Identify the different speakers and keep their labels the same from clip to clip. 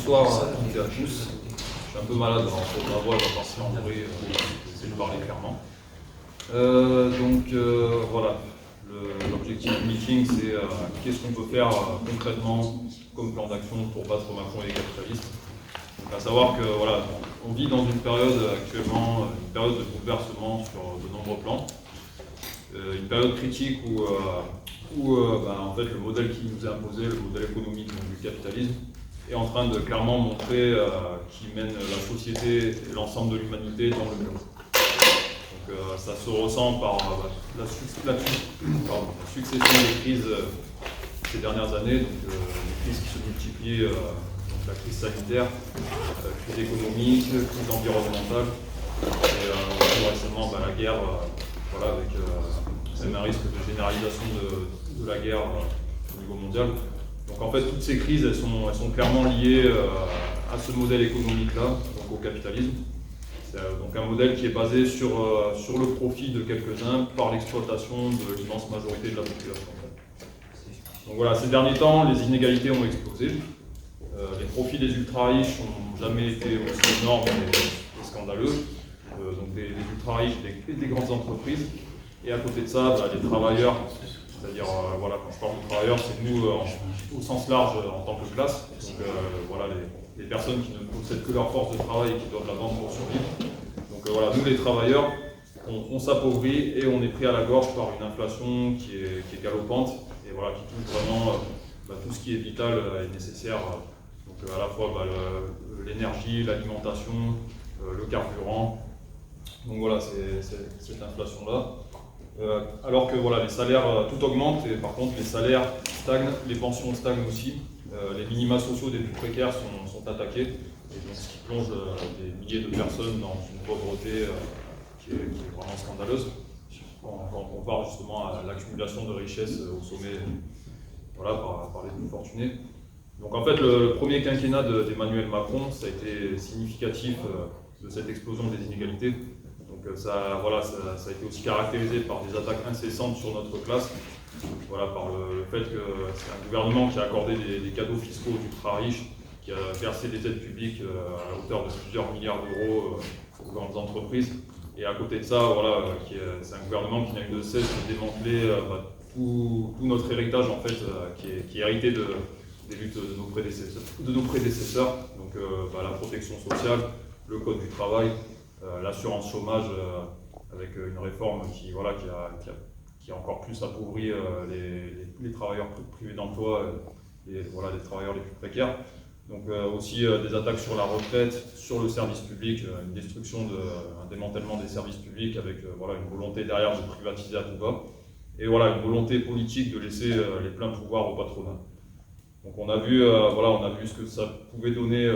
Speaker 1: Bonsoir à toutes et à tous. Je suis un peu malade, alors ma voix va partir en bruit, j'essaie de parler clairement. Voilà, l'objectif du meeting, c'est qu'est-ce qu'on peut faire concrètement comme plan d'action pour battre Macron et les capitalistes. Donc à savoir que voilà, on vit dans une période actuellement, une période de bouleversement sur de nombreux plans, une période critique où en fait, le modèle qui nous est imposé, le modèle économique du capitalisme, est en train de clairement montrer qu'il mène la société et l'ensemble de l'humanité dans le mur. Donc ça se ressent par la succession des crises ces dernières années, donc des crises qui se multiplient, donc la crise sanitaire, crise économique, crise environnementale, et plus récemment la guerre, avec même un risque de généralisation de la guerre au niveau mondial. Donc en fait, toutes ces crises, elles sont clairement liées à ce modèle économique-là, donc au capitalisme. C'est donc un modèle qui est basé sur le profit de quelques-uns par l'exploitation de l'immense majorité de la population. Donc voilà, ces derniers temps, les inégalités ont explosé. Les profits des ultra-riches n'ont jamais été aussi énormes et scandaleux. Donc des ultra-riches et des grandes entreprises. Et à côté de ça, les travailleurs, c'est-à-dire, quand je parle de travailleurs, c'est nous au sens large en tant que classe. Donc les personnes qui ne possèdent que leur force de travail et qui doivent la vendre pour survivre. Donc nous les travailleurs, on s'appauvrit et on est pris à la gorge par une inflation qui est galopante et qui touche vraiment tout ce qui est vital et nécessaire. Donc à la fois l'énergie, l'alimentation, le carburant. Donc voilà, c'est cette inflation-là. Alors que les salaires, tout augmente et par contre les salaires stagnent, les pensions stagnent aussi, les minima sociaux des plus précaires sont attaqués, et donc ce qui plonge des milliers de personnes dans une pauvreté qui est vraiment scandaleuse, quand on compare justement à l'accumulation de richesses au sommet par les plus fortunés. Donc en fait le premier quinquennat d'Emmanuel Macron, ça a été significatif de cette explosion des inégalités. Donc ça a été aussi caractérisé par des attaques incessantes sur notre classe, par le fait que c'est un gouvernement qui a accordé des cadeaux fiscaux aux ultra-riches, qui a versé des aides publiques à la hauteur de plusieurs milliards d'euros aux grandes entreprises. Et à côté de ça, c'est un gouvernement qui n'a eu de cesse de démanteler tout notre héritage en fait, qui est hérité des luttes de nos prédécesseurs. Donc la protection sociale, le code du travail, l'assurance chômage avec une réforme qui a encore plus appauvri les travailleurs privés d'emploi et les travailleurs les plus précaires. Donc aussi des attaques sur la retraite, sur le service public, une destruction, un démantèlement des services publics avec une volonté derrière de privatiser à tout va et une volonté politique de laisser les pleins pouvoirs au patronat. Donc on a vu ce que ça pouvait donner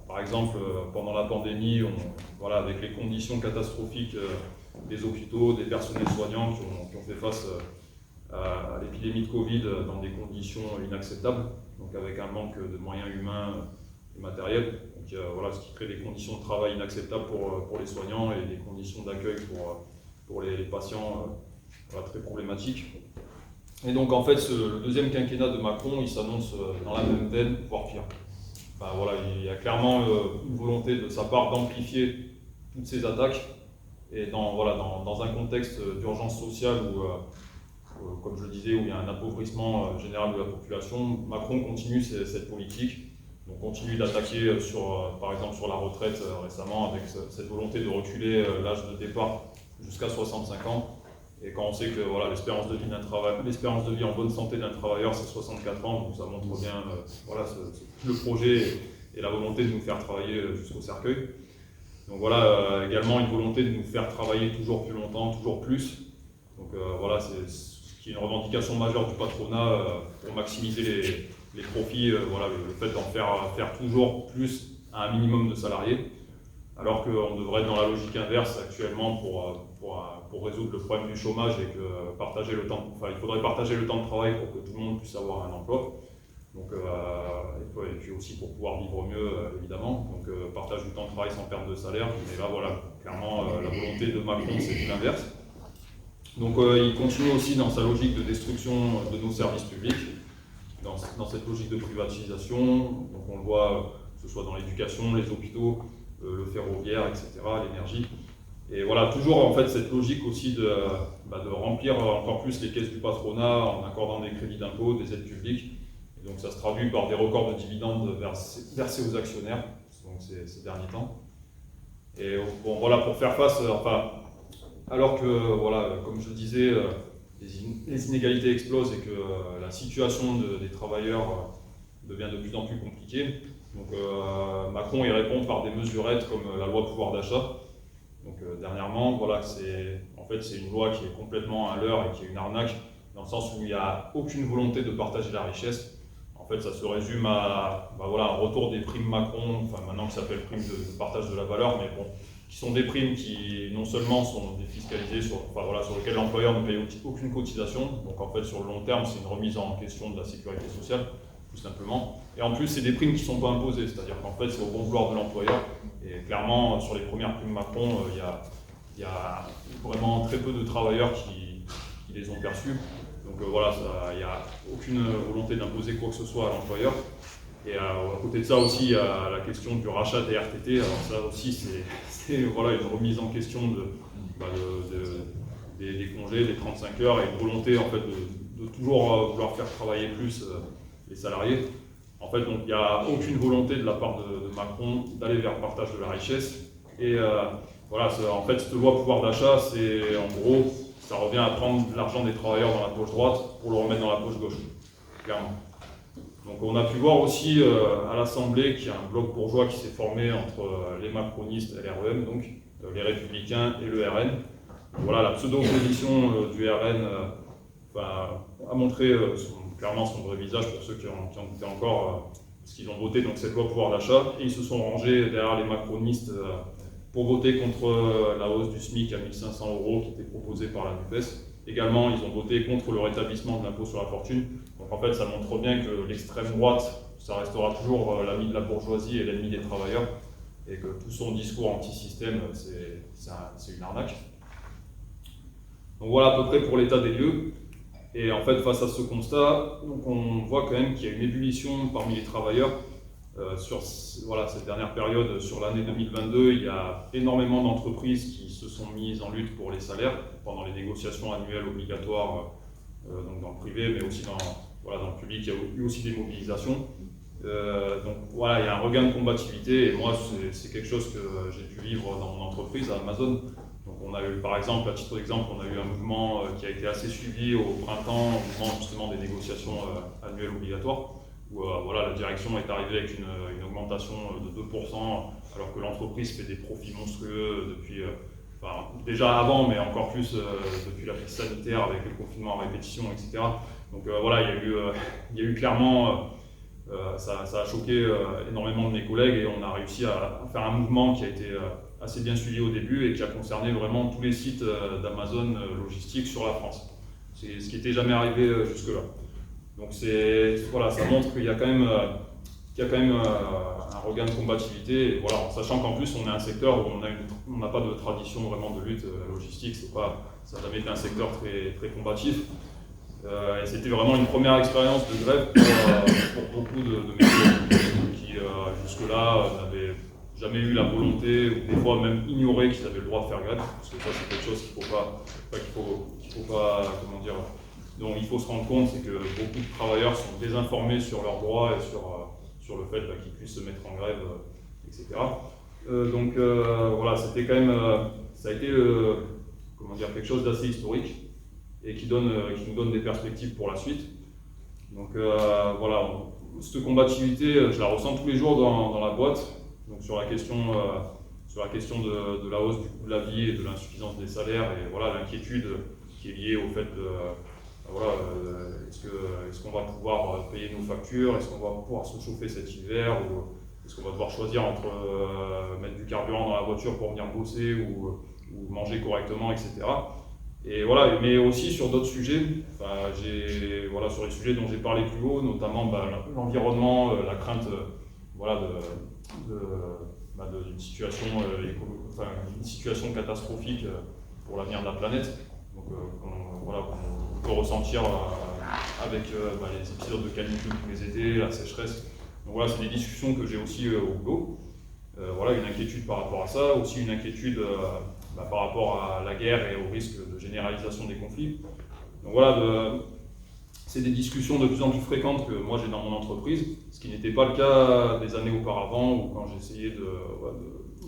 Speaker 1: par exemple, pendant la pandémie, avec les conditions catastrophiques des hôpitaux, des personnels soignants qui ont fait face à l'épidémie de Covid dans des conditions inacceptables, donc avec un manque de moyens humains et matériels, donc, ce qui crée des conditions de travail inacceptables pour les soignants et des conditions d'accueil pour les patients très problématiques. Et donc en fait, le deuxième quinquennat de Macron, il s'annonce dans la même veine, voire pire. Il y a clairement une volonté de sa part d'amplifier toutes ces attaques et dans un contexte d'urgence sociale où, comme je le disais, où il y a un appauvrissement général de la population, Macron continue cette politique, donc continue d'attaquer par exemple sur la retraite récemment avec cette volonté de reculer l'âge de départ jusqu'à 65 ans. Et quand on sait que l'espérance de vie en bonne santé d'un travailleur c'est 64 ans, donc ça montre bien le projet et la volonté de nous faire travailler jusqu'au cercueil. Donc également une volonté de nous faire travailler toujours plus longtemps, toujours plus. Donc c'est ce qui est une revendication majeure du patronat pour maximiser les profits, le fait d'en faire toujours plus à un minimum de salariés. Alors qu'on devrait être dans la logique inverse actuellement pour résoudre le problème du chômage et que il faudrait partager le temps de travail pour que tout le monde puisse avoir un emploi. Donc, et puis aussi pour pouvoir vivre mieux, évidemment. Donc partage du temps de travail sans perte de salaire. Mais là, clairement, la volonté de Macron, c'est tout l'inverse. Donc il continue aussi dans sa logique de destruction de nos services publics, dans cette logique de privatisation. Donc on le voit, ce ce soit dans l'éducation, les hôpitaux, le ferroviaire, etc., l'énergie. Et voilà, toujours en fait cette logique aussi de remplir encore plus les caisses du patronat en accordant des crédits d'impôt, des aides publiques. Et donc ça se traduit par des records de dividendes versés aux actionnaires donc ces derniers temps. Et bon, voilà, pour faire face, alors que, voilà, comme je le disais, les inégalités explosent et que la situation des travailleurs devient de plus en plus compliquée. Donc Macron y répond par des mesurettes comme la loi pouvoir d'achat. Donc dernièrement, voilà, c'est une loi qui est complètement à l'heure et qui est une arnaque, dans le sens où il n'y a aucune volonté de partager la richesse. En fait, ça se résume à un retour des primes Macron, maintenant qui s'appelle prime de partage de la valeur, mais bon, qui sont des primes qui non seulement sont défiscalisées, sur lesquelles l'employeur ne paye aucune cotisation. Donc en fait, sur le long terme, c'est une remise en question de la sécurité sociale, tout simplement. Et en plus, c'est des primes qui ne sont pas imposées, c'est-à-dire qu'en fait, c'est au bon vouloir de l'employeur. Et clairement, sur les premières primes Macron, il y a vraiment très peu de travailleurs qui les ont perçues. Donc voilà, il n'y a aucune volonté d'imposer quoi que ce soit à l'employeur. Et à côté de ça aussi, il y a la question du rachat des RTT. Alors ça aussi, c'est une remise en question des congés, des 35 heures, et une volonté en fait de toujours vouloir faire travailler plus les salariés. En fait, donc il n'y a aucune volonté de la part de Macron d'aller vers le partage de la richesse. Et en fait, cette loi pouvoir d'achat, c'est en gros, ça revient à prendre l'argent des travailleurs dans la poche droite pour le remettre dans la poche gauche, clairement. Donc on a pu voir aussi à l'Assemblée qu'il y a un bloc bourgeois qui s'est formé entre les macronistes et l'REM, donc les Républicains et le RN. Voilà, la pseudo-opposition du RN a montré clairement son vrai visage pour ceux qui en doutaient encore, parce qu'ils ont voté donc cette loi pouvoir d'achat, et ils se sont rangés derrière les macronistes pour voter contre la hausse du SMIC à 1 500 € qui était proposée par la NUPES. Également, ils ont voté contre le rétablissement de l'impôt sur la fortune. Donc en fait, ça montre bien que l'extrême droite, ça restera toujours l'ami de la bourgeoisie et l'ennemi des travailleurs, et que tout son discours anti-système, c'est une arnaque. Donc voilà à peu près pour l'état des lieux. Et en fait, face à ce constat, donc on voit quand même qu'il y a une ébullition parmi les travailleurs. Sur cette dernière période, sur l'année 2022, il y a énormément d'entreprises qui se sont mises en lutte pour les salaires pendant les négociations annuelles obligatoires donc dans le privé, mais aussi dans le public. Il y a eu aussi des mobilisations. Donc voilà, il y a un regain de combativité, et moi c'est quelque chose que j'ai pu vivre dans mon entreprise à Amazon. Donc on a eu, par exemple, à titre d'exemple, on a eu un mouvement qui a été assez suivi au printemps, au moment justement des négociations annuelles obligatoires, où la direction est arrivée avec une augmentation de 2%, alors que l'entreprise fait des profits monstrueux depuis, déjà avant, mais encore plus depuis la crise sanitaire avec le confinement à répétition, etc. Donc il y a eu clairement, ça a choqué énormément de mes collègues, et on a réussi à faire un mouvement qui a été assez bien suivi au début et qui a concerné vraiment tous les sites d'Amazon logistique sur la France. C'est ce qui n'était jamais arrivé jusque-là. Donc ça montre qu'il y a quand même, un regain de combativité, et voilà, en sachant qu'en plus on est un secteur où on n'a pas de tradition vraiment de lutte logistique, ça n'a jamais été un secteur très, très combatif. Et c'était vraiment une première expérience de grève pour beaucoup de mes collègues qui jusque-là n'avaient jamais eu la volonté, ou des fois même ignoré qu'ils avaient le droit de faire grève, parce que ça c'est quelque chose qu'il faut pas, comment dire, dont il faut se rendre compte, c'est que beaucoup de travailleurs sont désinformés sur leurs droits et sur le fait qu'ils puissent se mettre en grève, etc. C'était quand même, ça a été quelque chose d'assez historique, et qui nous donne des perspectives pour la suite. Donc cette combativité, je la ressens tous les jours dans la boîte. Donc sur la question de la hausse du coût de la vie et de l'insuffisance des salaires, et l'inquiétude qui est liée au fait de est-ce qu'on va pouvoir payer nos factures, est-ce qu'on va pouvoir se chauffer cet hiver, ou est-ce qu'on va devoir choisir entre mettre du carburant dans la voiture pour venir bosser ou manger correctement, etc. Et voilà, mais aussi sur d'autres sujets, sur les sujets dont j'ai parlé plus haut, notamment l'environnement, la crainte d'une situation, une situation catastrophique pour l'avenir de la planète. Donc, on peut ressentir avec les épisodes de canicule tous les étés, la sécheresse. Donc voilà, c'est des discussions que j'ai aussi au boulot. Voilà, une inquiétude par rapport à ça, aussi une inquiétude par rapport à la guerre et au risque de généralisation des conflits. Donc voilà, c'est des discussions de plus en plus fréquentes que moi j'ai dans mon entreprise, ce qui n'était pas le cas des années auparavant, ou quand j'essayais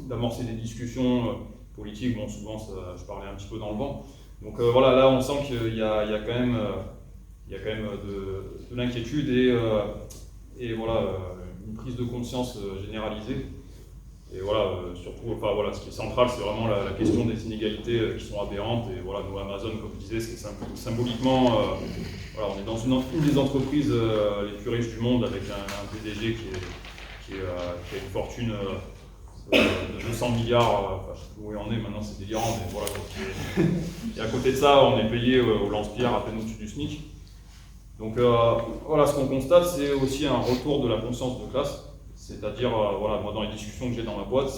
Speaker 1: d'amorcer des discussions politiques. Bon, souvent je parlais un petit peu dans le vent. Donc voilà, là on sent qu'il y a quand même, de l'inquiétude et voilà, une prise de conscience généralisée. Et voilà, surtout, enfin voilà, ce qui est central, c'est vraiment la question des inégalités qui sont aberrantes. Et voilà, nous, Amazon, comme je disais, c'est symboliquement, voilà, on est dans une des entreprises les plus riches du monde, avec un PDG qui a une fortune de 200 milliards, enfin, je sais plus où on est maintenant, c'est délirant, mais voilà. Et à côté de ça, on est payé au lance-pierre à peine au-dessus du SMIC. Donc voilà, ce qu'on constate, c'est aussi un retour de la conscience de classe. C'est-à-dire, voilà, moi dans les discussions que j'ai dans ma boîte,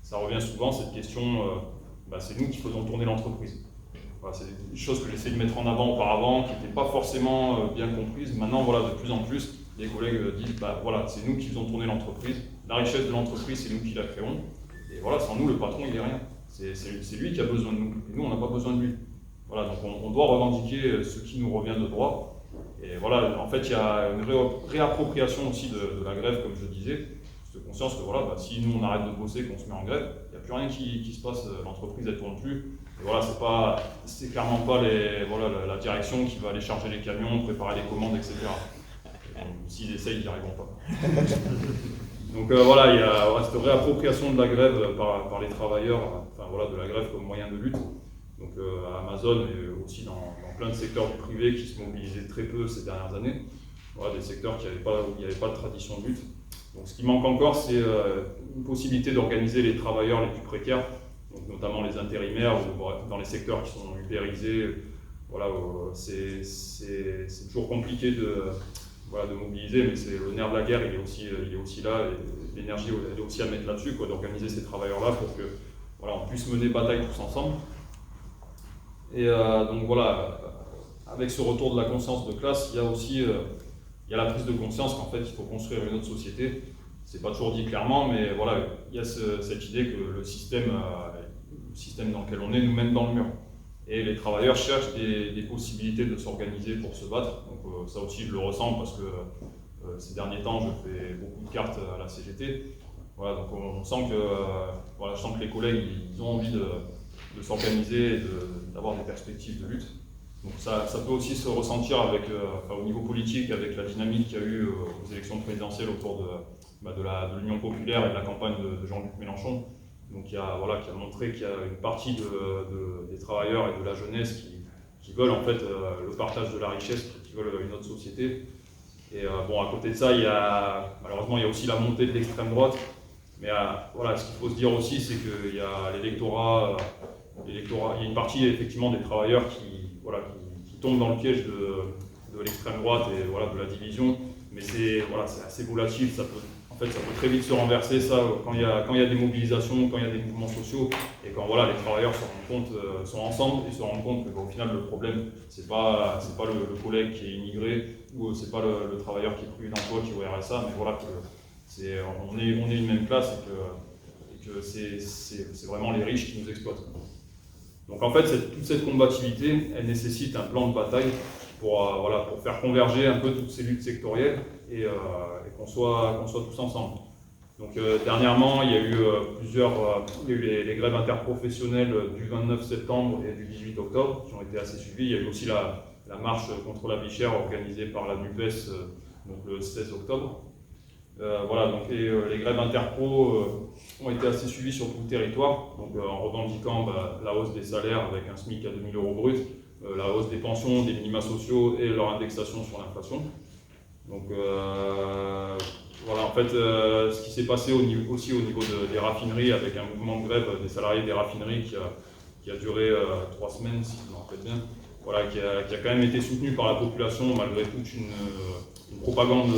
Speaker 1: ça revient souvent, cette question, c'est nous qui faisons tourner l'entreprise. Voilà, c'est des choses que j'essaie de mettre en avant auparavant, qui n'étaient pas forcément bien comprises. Maintenant, voilà, de plus en plus, les collègues disent, voilà, c'est nous qui faisons tourner l'entreprise. La richesse de l'entreprise, c'est nous qui la créons. Et voilà, sans nous, le patron, il n'est rien. C'est lui qui a besoin de nous. Et nous, on n'a pas besoin de lui. Voilà, donc on doit revendiquer ce qui nous revient de droit. Et voilà, en fait, il y a une réappropriation aussi de la grève, comme je disais. Cette conscience que voilà, si nous on arrête de bosser, qu'on se met en grève, il n'y a plus rien qui se passe, l'entreprise elle tourne plus. Et voilà, c'est clairement pas la direction qui va aller charger les camions, préparer les commandes, etc. S'ils essayent, ils n'y arriveront pas. Donc voilà, il y a cette réappropriation de la grève par les travailleurs, enfin voilà, de la grève comme moyen de lutte. Donc à Amazon et aussi dans plein de secteurs du privé qui se mobilisaient très peu ces dernières années. Voilà, des secteurs où il n'y avait pas de tradition de lutte. Donc ce qui manque encore, c'est une possibilité d'organiser les travailleurs les plus précaires, donc notamment les intérimaires ou dans les secteurs qui sont ubérisés. Voilà, c'est toujours compliqué de mobiliser, mais c'est le nerf de la guerre, il est aussi là, et l'énergie elle est aussi à mettre là-dessus, d'organiser ces travailleurs-là pour que voilà, on puisse mener bataille tous ensemble. Et donc voilà, avec ce retour de la conscience de classe, il y a aussi la prise de conscience qu'en fait il faut construire une autre société. C'est pas toujours dit clairement, mais voilà, il y a cette idée que le système dans lequel on est nous mène dans le mur. Et les travailleurs cherchent des possibilités de s'organiser pour se battre. Donc ça aussi je le ressens parce que ces derniers temps je fais beaucoup de cartes à la CGT. Voilà, donc on sent que, je sens que les collègues ils ont envie de s'organiser et d'avoir des perspectives de lutte. Donc ça peut aussi se ressentir au niveau politique avec la dynamique qu'il y a eu aux élections présidentielles autour de l'Union populaire et de la campagne de Jean-Luc Mélenchon. Donc qui a montré qu'il y a une partie des travailleurs et de la jeunesse qui veulent en fait le partage de la richesse, qui veulent une autre société. Et à côté de ça, malheureusement il y a aussi la montée de l'extrême droite. Mais ce qu'il faut se dire aussi, c'est qu'il y a l'électorat, il y a une partie effectivement des travailleurs qui tombent dans le piège de l'extrême droite et de la division. Mais c'est assez volatile, ça peut très vite se renverser ça quand il y a des mobilisations, quand il y a des mouvements sociaux et quand les travailleurs sont ensemble et se rendent compte qu'au final le problème c'est pas le collègue qui est immigré ou c'est pas le travailleur qui est privé d'emploi qui est au RSA, mais voilà on est une même classe et que c'est vraiment les riches qui nous exploitent. Donc en fait, toute cette combativité, elle nécessite un plan de bataille pour faire converger un peu toutes ces luttes sectorielles et qu'on soit tous ensemble. Donc dernièrement, il y a eu les grèves interprofessionnelles du 29 septembre et du 18 octobre qui ont été assez suivies. Il y a eu aussi la marche contre la vie chère organisée par la NUPES le 16 octobre. Les grèves interpro ont été assez suivies sur tout le territoire, donc en revendiquant la hausse des salaires avec un SMIC à 2 000 € brut, la hausse des pensions, des minima sociaux et leur indexation sur l'inflation. Donc ce qui s'est passé aussi au niveau des raffineries avec un mouvement de grève des salariés des raffineries qui a duré 3 semaines, si je me rappelle bien. Qui a quand même été soutenu par la population malgré toute une propagande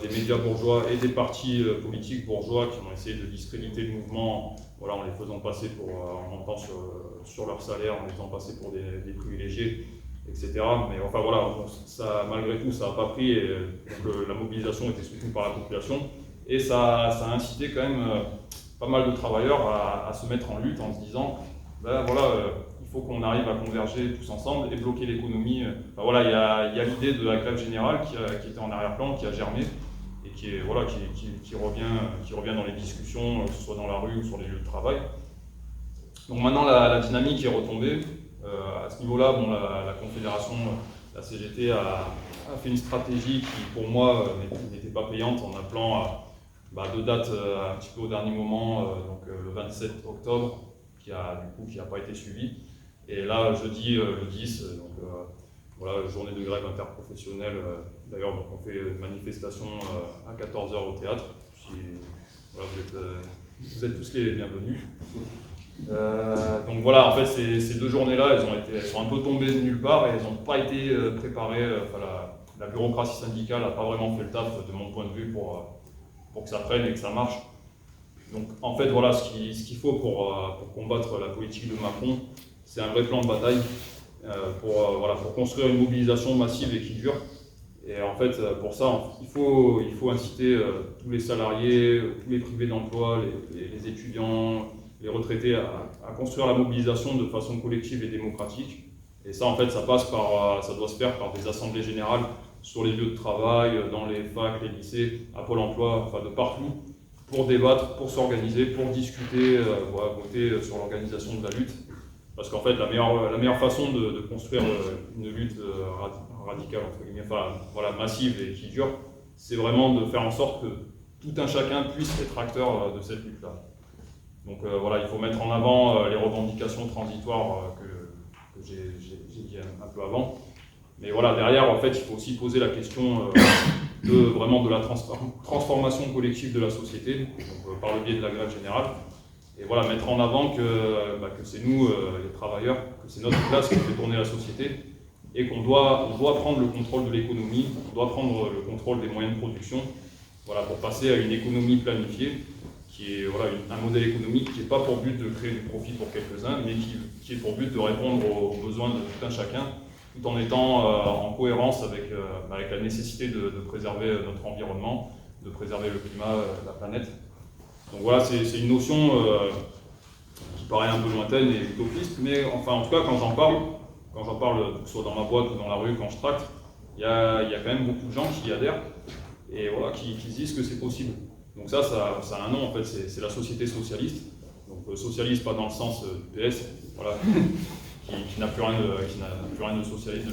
Speaker 1: des médias bourgeois et des partis politiques bourgeois qui ont essayé de discréditer le mouvement en les faisant passer en montant sur leur salaire, en les faisant passer pour des privilégiés etc. Mais enfin voilà, ça, malgré tout, ça n'a pas pris, et donc, la mobilisation était soutenue par la population, et ça a incité quand même pas mal de travailleurs à se mettre en lutte en se disant, ben voilà, il faut qu'on arrive à converger tous ensemble et bloquer l'économie. Enfin, voilà, il y a l'idée de la grève générale qui était en arrière-plan, qui a germé, et qui revient dans les discussions, que ce soit dans la rue ou sur les lieux de travail. Donc maintenant, la dynamique est retombée. À ce niveau-là, bon, la Confédération, la CGT a fait une stratégie qui, pour moi, n'était pas payante, en appelant à deux dates un petit peu au dernier moment, donc le 27 octobre, qui a pas été suivi. Et là, jeudi, le 10, donc voilà, journée de grève interprofessionnelle. D'ailleurs, donc, on fait une manifestation à 14h au théâtre. Voilà, vous êtes tous les bienvenus. Donc voilà, en fait, ces deux journées-là, elles sont un peu tombées de nulle part et elles n'ont pas été préparées. La bureaucratie syndicale n'a pas vraiment fait le taf, de mon point de vue, pour que ça prenne et que ça marche. Donc en fait, voilà, ce qu'il faut pour combattre la politique de Macron, c'est un vrai plan de bataille pour construire une mobilisation massive et qui dure. Et en fait, pour ça, il faut inciter tous les salariés, tous les privés d'emploi, les étudiants, les retraités à construire la mobilisation de façon collective et démocratique. Et ça, en fait, ça doit se faire par des assemblées générales sur les lieux de travail, dans les facs, les lycées, à Pôle emploi, enfin de partout, pour débattre, pour s'organiser, pour discuter, voter sur l'organisation de la lutte. Parce qu'en fait, la meilleure façon de construire une lutte radicale, entre guillemets, massive et qui dure, c'est vraiment de faire en sorte que tout un chacun puisse être acteur de cette lutte-là. Donc il faut mettre en avant les revendications transitoires que j'ai dit un peu avant. Mais voilà, derrière, en fait, il faut aussi poser la question de la transformation collective de la société, donc, par le biais de la grève générale. Et voilà, mettre en avant que c'est nous, les travailleurs, que c'est notre classe qui fait tourner la société, et qu'on doit prendre le contrôle de l'économie, on doit prendre le contrôle des moyens de production, voilà, pour passer à une économie planifiée, qui est un modèle économique qui n'est pas pour but de créer du profit pour quelques-uns, mais qui est pour but de répondre aux besoins de tout un chacun, tout en étant en cohérence avec la nécessité de préserver notre environnement, de préserver le climat, la planète. Donc voilà, c'est une notion qui paraît un peu lointaine et utopiste, mais enfin, en tout cas, quand j'en parle, que ce soit dans ma boîte ou dans la rue, quand je tracte, il y a quand même beaucoup de gens qui y adhèrent et voilà, qui disent que c'est possible. Donc ça a un nom, en fait, c'est la société socialiste. Donc socialiste pas dans le sens du PS, voilà, qui n'a plus rien de socialiste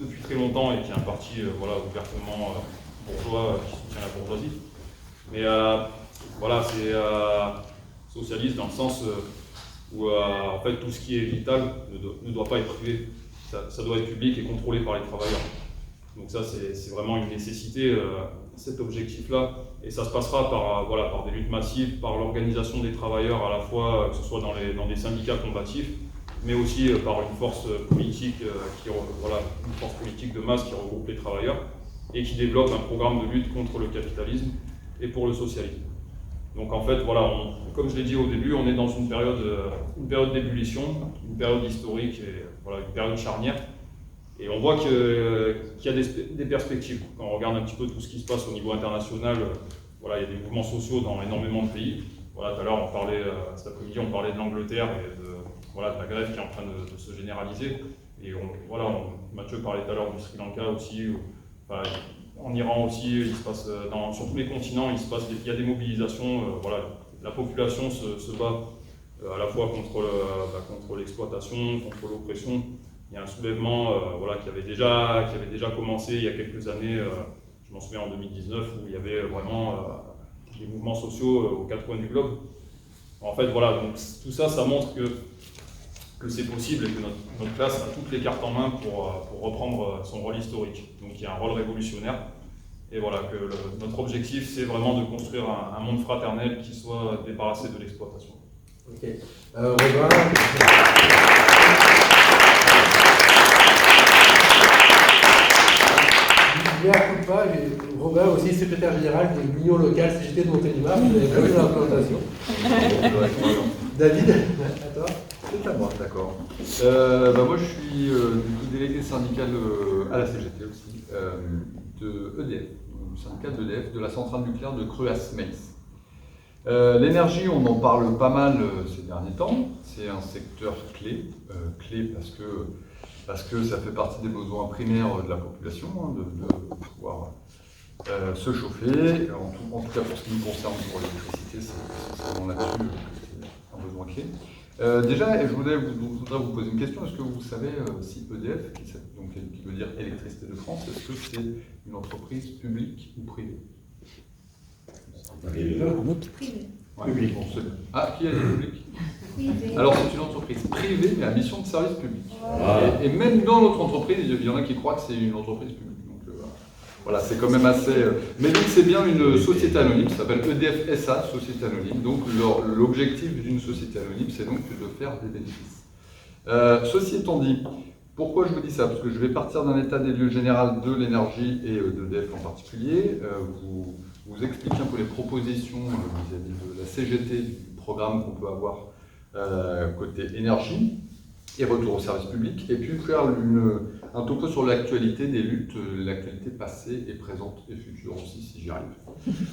Speaker 1: depuis très longtemps et qui est un parti ouvertement bourgeois qui soutient la bourgeoisie. Mais voilà, c'est socialiste dans le sens où en fait tout ce qui est vital ne doit pas être privé. Ça doit être public et contrôlé par les travailleurs. Donc ça, c'est vraiment une nécessité, cet objectif-là. Et ça se passera par des luttes massives, par l'organisation des travailleurs, à la fois, que ce soit dans des syndicats combatifs, mais aussi par une force politique une force politique de masse qui regroupe les travailleurs et qui développe un programme de lutte contre le capitalisme et pour le socialisme. Donc en fait, voilà, comme je l'ai dit au début, on est dans une période d'ébullition, une période historique et une période charnière. Et on voit qu'il y a des perspectives. Quand on regarde un petit peu tout ce qui se passe au niveau international, il y a des mouvements sociaux dans énormément de pays. Voilà, tout à l'heure, cet après-midi, on parlait de l'Angleterre et de la grève qui est en train de se généraliser. Et Mathieu parlait tout à l'heure du Sri Lanka aussi. En Iran aussi, il se passe sur tous les continents, il y a des mobilisations. La population se bat à la fois contre l'exploitation, contre l'oppression. Il y a un soulèvement qui avait déjà commencé il y a quelques années, je m'en souviens en 2019, où il y avait vraiment des mouvements sociaux aux quatre coins du globe. En fait, voilà, donc tout ça, ça montre que c'est possible et que notre classe a toutes les cartes en main pour reprendre son rôle historique. Donc il y a un rôle révolutionnaire. Et voilà, que notre objectif, c'est vraiment de construire un monde fraternel qui soit débarrassé de l'exploitation.
Speaker 2: Ok. Robin. Robin, aussi secrétaire général de l'Union locale CGT de Montélimar, vous avez pas vu dans la présentation. David, à toi.
Speaker 3: C'est à moi, d'accord. Moi, je suis du coup délégué syndical à la CGT aussi, de EDF, du syndicat d'EDF, de la centrale nucléaire de Cruas-Meysse. L'énergie, on en parle pas mal ces derniers temps. C'est un secteur clé, parce que ça fait partie des besoins primaires de la population, hein, de pouvoir se chauffer. En tout cas, pour ce qui nous concerne, pour l'électricité, c'est vraiment là-dessus que c'est un besoin clé. Déjà, je voudrais vous poser une question. Est-ce que vous savez si EDF, qui veut dire Électricité de France, est-ce que c'est une entreprise publique ou privée?
Speaker 4: Privé.
Speaker 3: Ouais,
Speaker 2: Public.
Speaker 3: bon, qui a dit public?
Speaker 5: Privé.
Speaker 3: Alors c'est une entreprise privée, mais à mission de service public.
Speaker 4: Ah.
Speaker 3: Et même dans notre entreprise, il y en a qui croient que c'est une entreprise publique. Donc voilà, c'est quand même assez... Mais donc c'est bien une société anonyme, ça s'appelle EDF SA, société anonyme. Donc l'objectif d'une société anonyme, c'est donc de faire des bénéfices. Ceci étant dit, pourquoi je vous dis ça? Parce que je vais partir d'un état des lieux général de l'énergie et d'EDF en particulier, vous expliquer un peu les propositions vis-à-vis de la CGT, du programme qu'on peut avoir côté énergie et retour au service public, et puis faire un topo sur l'actualité des luttes, l'actualité passée et présente et future aussi, si j'y arrive,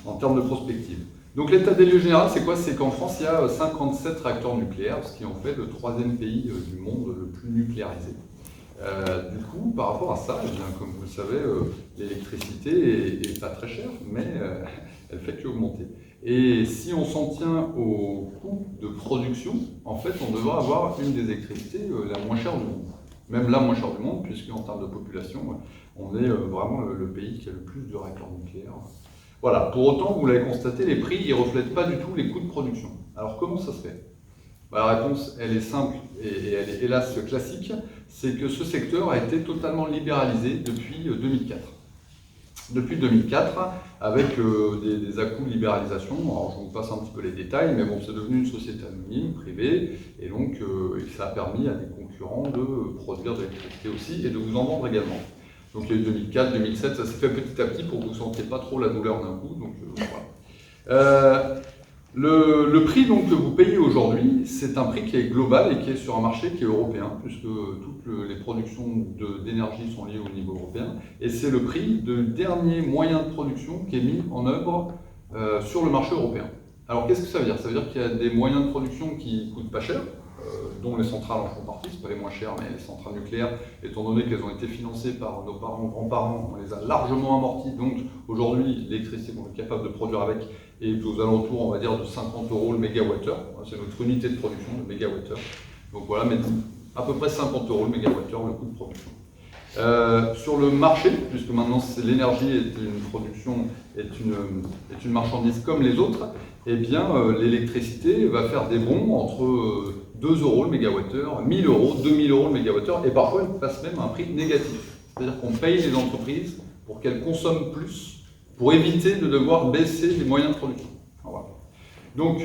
Speaker 3: en termes de prospective. Donc l'état des lieux général, c'est quoi? C'est qu'en France, il y a 57 réacteurs nucléaires, ce qui en fait le 3e pays du monde le plus nucléarisé. Du coup, par rapport à ça, eh bien, comme vous le savez, l'électricité est pas très chère, mais elle fait qu'augmenter. Et si on s'en tient au coût de production, en fait, on devrait avoir une des électricités la moins chère du monde. Même la moins chère du monde, puisqu'en termes de population, on est vraiment le pays qui a le plus de réacteurs nucléaires. Voilà. Pour autant, vous l'avez constaté, les prix ne reflètent pas du tout les coûts de production. Alors comment ça se fait? La réponse, elle est simple et elle est hélas classique, c'est que ce secteur a été totalement libéralisé depuis 2004. Depuis 2004, avec des à-coups de libéralisation, alors je vous passe un petit peu les détails, mais bon, c'est devenu une société anonyme, privée, et donc ça a permis à des concurrents de produire de l'électricité aussi et de vous en vendre également. Donc il y a eu 2004, 2007, ça s'est fait petit à petit pour que vous ne sentiez pas trop la douleur d'un coup, donc voilà. Le prix donc, que vous payez aujourd'hui, c'est un prix qui est global et qui est sur un marché qui est européen, puisque toutes les productions d'énergie sont liées au niveau européen, et c'est le prix du dernier moyen de production qui est mis en œuvre sur le marché européen. Alors qu'est-ce que ça veut dire? Ça veut dire qu'il y a des moyens de production qui coûtent pas cher, dont les centrales en font partie, c'est pas les moins chères, mais les centrales nucléaires, étant donné qu'elles ont été financées par nos parents, grands-parents, on les a largement amorties, donc aujourd'hui l'électricité qu'on est capable de produire avec est aux alentours, on va dire, de 50 € le mégawattheure, c'est notre unité de production, le mégawattheure. Donc voilà, mais à peu près 50 € le mégawattheure, le coût de production. Sur le marché, puisque maintenant l'énergie est une production, est une marchandise comme les autres, eh bien l'électricité va faire des bons entre 2 € le mégawattheure, 1 000 €, 2 000 € le mégawattheure, et parfois elle passe même à un prix négatif. C'est-à-dire qu'on paye les entreprises pour qu'elles consomment plus, pour éviter de devoir baisser les moyens de production. Voilà. Donc,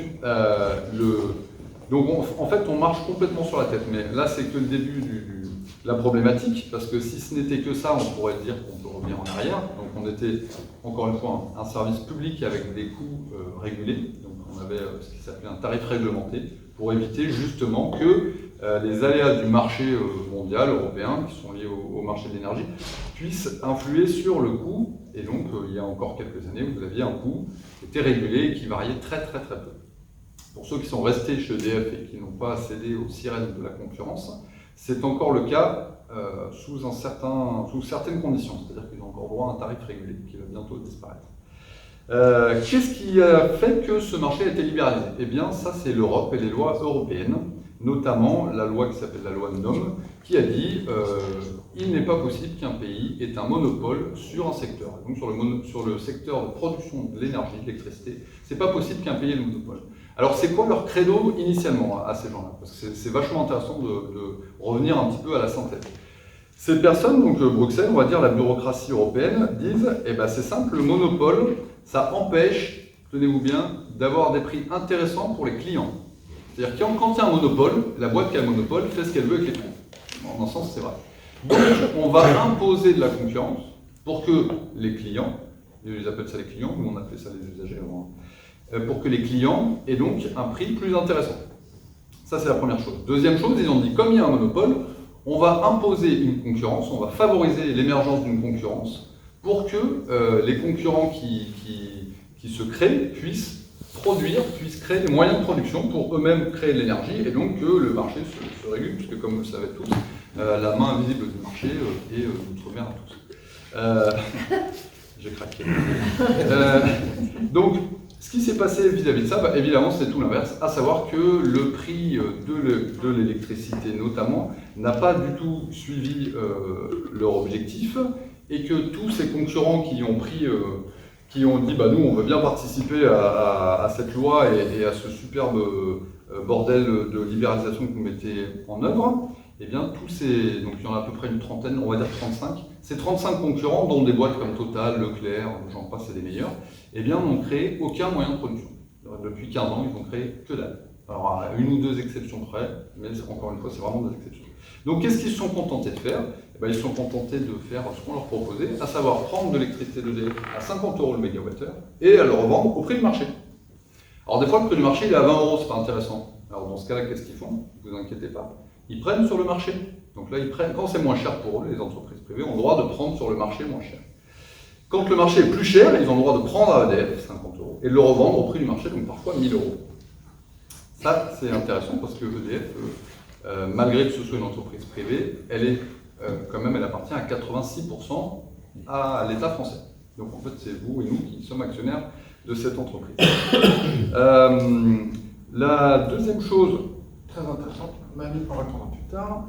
Speaker 3: en fait, on marche complètement sur la tête, mais là, c'est que le début de la problématique, parce que si ce n'était que ça, on pourrait dire qu'on peut revenir en arrière. Donc, on était, encore une fois, un service public avec des coûts régulés. Donc, on avait ce qui s'appelait un tarif réglementé, pour éviter justement que les aléas du marché mondial, européen, qui sont liés au marché de l'énergie, puissent influer sur le coût. Et donc, il y a encore quelques années, vous aviez un coût qui était régulé et qui variait très très très peu. Pour ceux qui sont restés chez EDF et qui n'ont pas cédé aux sirènes de la concurrence, c'est encore le cas sous certaines conditions, c'est-à-dire qu'ils ont encore droit à un tarif régulé qui va bientôt disparaître. Qu'est-ce qui a fait que ce marché a été libéralisé? Eh bien, ça c'est l'Europe et les lois européennes, notamment la loi qui s'appelle la loi NOM, qui a dit il n'est pas possible qu'un pays ait un monopole sur un secteur. Donc sur le secteur de production de l'énergie, de l'électricité, c'est pas possible qu'un pays ait le monopole. Alors c'est quoi leur credo initialement à ces gens-là? Parce que c'est vachement intéressant de revenir un petit peu à la synthèse. Ces personnes, donc Bruxelles, on va dire la bureaucratie européenne, disent eh ben, c'est simple, le monopole, ça empêche, tenez-vous bien, d'avoir des prix intéressants pour les clients. C'est-à-dire que quand il y a un monopole, la boîte qui a un monopole fait ce qu'elle veut avec les prix. En un sens, c'est vrai. Donc, on va imposer de la concurrence pour que les clients, ils appellent ça les clients, nous on appelait ça les usagers avant, pour que les clients aient donc un prix plus intéressant. Ça, c'est la première chose. Deuxième chose, ils ont dit, comme il y a un monopole, on va imposer une concurrence, on va favoriser l'émergence d'une concurrence pour que les concurrents qui se créent puissent produire, puissent créer des moyens de production pour eux-mêmes créer de l'énergie et donc que le marché se régule, puisque comme vous le savez tous, la main invisible du marché est notre mère à tous. J'ai craqué. Donc, ce qui s'est passé vis-à-vis de ça, bah, évidemment, c'est tout l'inverse, à savoir que le prix de l'électricité, notamment, n'a pas du tout suivi leur objectif et que tous ces concurrents qui ont dit bah, nous, on veut bien participer à cette loi et à ce superbe bordel de libéralisation que vous mettez en œuvre, eh bien, donc il y en a à peu près une trentaine, on va dire 35, ces 35 concurrents, dont des boîtes comme Total, Leclerc, j'en passe, c'est les meilleurs, eh bien, n'ont créé aucun moyen de production. Depuis 15 ans, ils n'ont créé que dalle. Alors, à une ou deux exceptions près, mais encore une fois, c'est vraiment des exceptions. Donc, qu'est-ce qu'ils se sont contentés de faire? Eh bien, ils se sont contentés de faire ce qu'on leur proposait, à savoir prendre de l'électricité d'EDF à 50 € le mégawattheure et à le revendre au prix du marché. Alors, des fois, le prix du marché, il est à 20 €, c'est pas intéressant. Alors, dans ce cas-là, qu'est-ce qu'ils font? Ne vous inquiétez pas. Ils prennent sur le marché. Donc là, ils prennent, quand c'est moins cher pour eux, les entreprises privées ont le droit de prendre sur le marché moins cher. Quand le marché est plus cher, ils ont le droit de prendre à EDF 50 € et de le revendre au prix du marché, donc parfois 1000 €. Ça, c'est intéressant parce que EDF, malgré que ce soit une entreprise privée, elle est quand même, elle appartient à 86% à l'État français. Donc en fait, c'est vous et nous qui sommes actionnaires de cette entreprise. La deuxième chose, très intéressante, Mamie pourra répondre plus tard.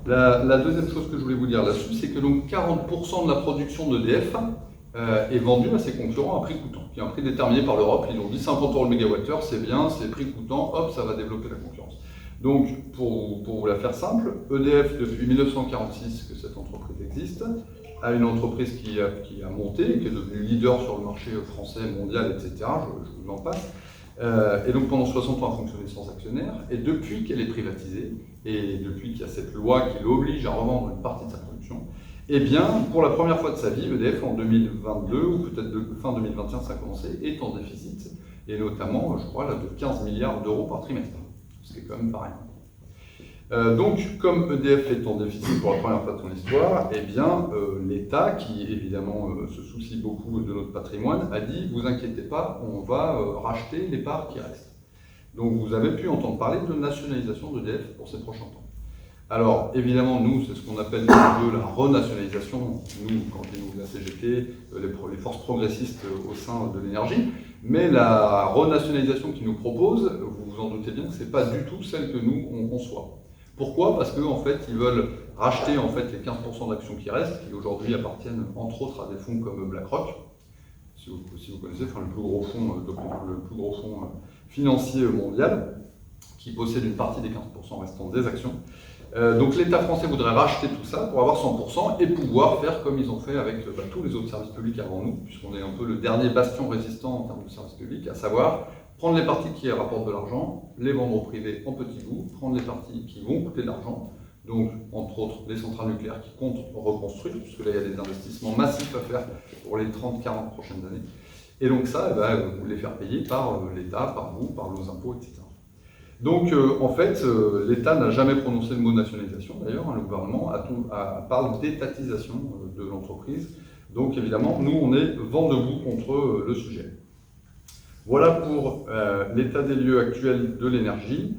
Speaker 3: La deuxième chose que je voulais vous dire là-dessus, c'est que donc 40% de la production d'EDF est vendue à ses concurrents à prix coûtant, qui est un prix déterminé par l'Europe. Ils ont dit 50 € le mégawattheure, c'est bien, c'est prix coûtant, hop, ça va développer la concurrence. Donc, pour vous la faire simple, EDF, depuis 1946 que cette entreprise existe, a une entreprise qui a monté, qui est devenue leader sur le marché français, mondial, etc. Je vous en passe. Et donc pendant 60 ans, elle a fonctionné sans actionnaire. Et depuis qu'elle est privatisée, et depuis qu'il y a cette loi qui l'oblige à revendre une partie de sa production, eh bien, pour la première fois de sa vie, EDF, en 2022, ou peut-être fin 2021, ça a commencé, est en déficit. Et notamment, je crois, là, de 15 milliards d'euros par trimestre. Ce qui est quand même pas rien. Donc, comme EDF est en déficit pour la première fois de son histoire, eh bien, l'État, qui évidemment se soucie beaucoup de notre patrimoine, a dit « vous inquiétez pas, on va racheter les parts qui restent ». Donc, vous avez pu entendre parler de nationalisation d'EDF pour ces prochains temps. Alors, évidemment, nous, c'est ce qu'on appelle de la renationalisation. Nous, quand on dit la CGT, les forces progressistes au sein de l'énergie. Mais la renationalisation qu'ils nous proposent, vous vous en doutez bien que ce n'est pas du tout celle que nous, on conçoit. Pourquoi? Parce qu'en fait, ils veulent racheter en fait, les 15% d'actions qui restent, qui aujourd'hui appartiennent entre autres à des fonds comme BlackRock, si vous connaissez, enfin, le plus gros fonds financier mondial, qui possède une partie des 15% restants des actions. Donc l'État français voudrait racheter tout ça pour avoir 100% et pouvoir faire comme ils ont fait avec tous les autres services publics avant nous, puisqu'on est un peu le dernier bastion résistant en termes de services publics, à savoir prendre les parties qui rapportent de l'argent, les vendre au privé en petits bouts, prendre les parties qui vont coûter de l'argent, donc entre autres les centrales nucléaires qui comptent reconstruire, puisque là il y a des investissements massifs à faire pour les 30-40 prochaines années, et donc ça, vous les faire payer par l'État, par vous, par nos impôts, etc. Donc, en fait, l'État n'a jamais prononcé le mot nationalisation, d'ailleurs, le gouvernement parle d'étatisation de l'entreprise. Donc, évidemment, nous, on est vent debout contre le sujet. Voilà pour l'état des lieux actuel de l'énergie.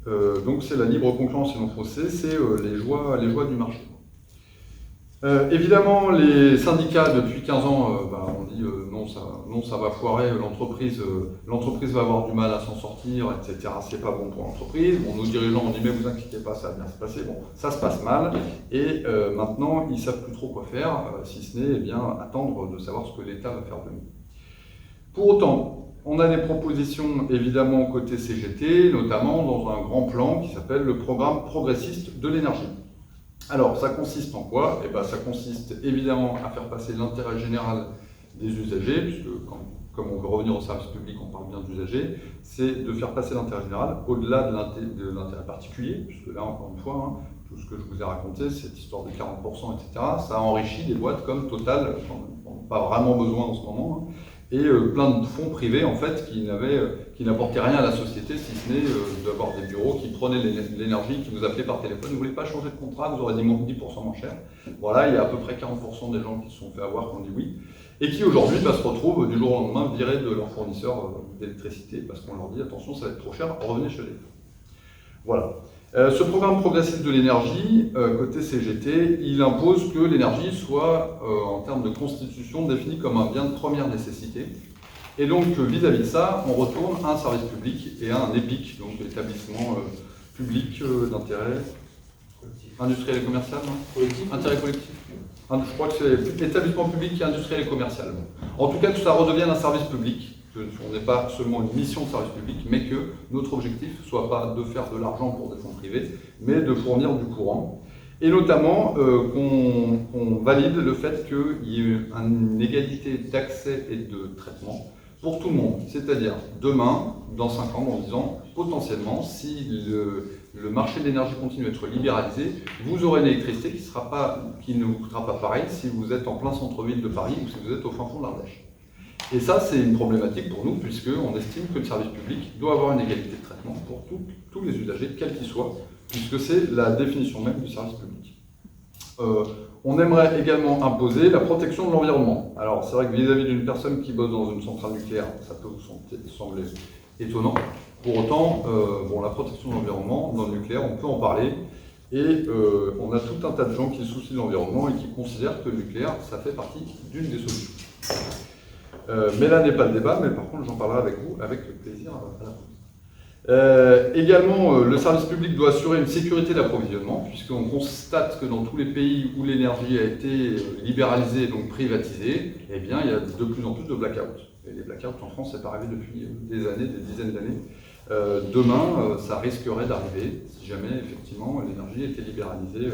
Speaker 3: Donc, c'est la libre concurrence et non faussée, c'est les joies du marché. Évidemment, les syndicats, depuis 15 ans, on dit non, ça va foirer, l'entreprise va avoir du mal à s'en sortir, etc. C'est pas bon pour l'entreprise. Bon, nos dirigeants ont dit mais vous inquiétez pas, ça va bien se passer. Bon, ça se passe mal. Et maintenant, ils savent plus trop quoi faire, si ce n'est attendre de savoir ce que l'État va faire de nous. Pour autant, on a des propositions évidemment côté CGT, notamment dans un grand plan qui s'appelle le programme progressiste de l'énergie. Alors, ça consiste en quoi? Ça consiste évidemment à faire passer l'intérêt général des usagers, puisque comme on veut revenir au service public, on parle bien d'usagers, c'est de faire passer l'intérêt général au-delà de l'intérêt particulier, puisque là, encore une fois, tout ce que je vous ai raconté, cette histoire de 40%, etc., ça enrichit des boîtes comme Total, qui n'ont pas vraiment besoin en ce moment, et plein de fonds privés en fait qui n'apportaient rien à la société, si ce n'est d'avoir des bureaux qui prenaient l'énergie, qui vous appelaient par téléphone, vous ne voulez pas changer de contrat, vous aurez 10% moins cher. Voilà, il y a à peu près 40% des gens qui se sont fait avoir, qui ont dit oui, et qui aujourd'hui se retrouvent du jour au lendemain virés de leur fournisseur d'électricité, parce qu'on leur dit attention, ça va être trop cher, revenez chez EDF. Voilà. Ce programme progressif de l'énergie, côté CGT, il impose que l'énergie soit, en termes de constitution, définie comme un bien de première nécessité. Et donc, vis-à-vis de ça, on retourne à un service public et à un EPIC, donc l'établissement public d'intérêt industriel et commercial, non ?
Speaker 2: Collectif.
Speaker 3: Intérêt collectif. Je crois que c'est l'établissement public industriel et commercial. En tout cas, que ça redevienne un service public, qu'on n'ait pas seulement une mission de service public, mais que notre objectif ne soit pas de faire de l'argent pour des fonds privés, mais de fournir du courant. Et notamment qu'on valide le fait qu'il y ait une égalité d'accès et de traitement pour tout le monde. C'est-à-dire, demain, dans 5 ans, dans 10 ans, potentiellement, si le marché de l'énergie continue à être libéralisé, vous aurez une électricité qui ne vous coûtera pas pareil si vous êtes en plein centre-ville de Paris ou si vous êtes au fin fond de l'Ardèche. Et ça, c'est une problématique pour nous, puisqu'on estime que le service public doit avoir une égalité de traitement pour tous les usagers, quels qu'ils soient, puisque c'est la définition même du service public. On aimerait également imposer la protection de l'environnement. Alors, c'est vrai que vis-à-vis d'une personne qui bosse dans une centrale nucléaire, ça peut vous sembler étonnant. Pour autant, la protection de l'environnement, dans le nucléaire, on peut en parler. Et on a tout un tas de gens qui se soucient de l'environnement et qui considèrent que le nucléaire, ça fait partie d'une des solutions. Mais là n'est pas le débat, mais par contre j'en parlerai avec vous avec plaisir à la pause. Également, le service public doit assurer une sécurité d'approvisionnement, puisqu'on constate que dans tous les pays où l'énergie a été libéralisée, donc privatisée, eh bien, il y a de plus en plus de blackouts. Et les blackouts en France, c'est arrivé depuis des années, des dizaines d'années. Demain, ça risquerait d'arriver si jamais effectivement l'énergie était libéralisée,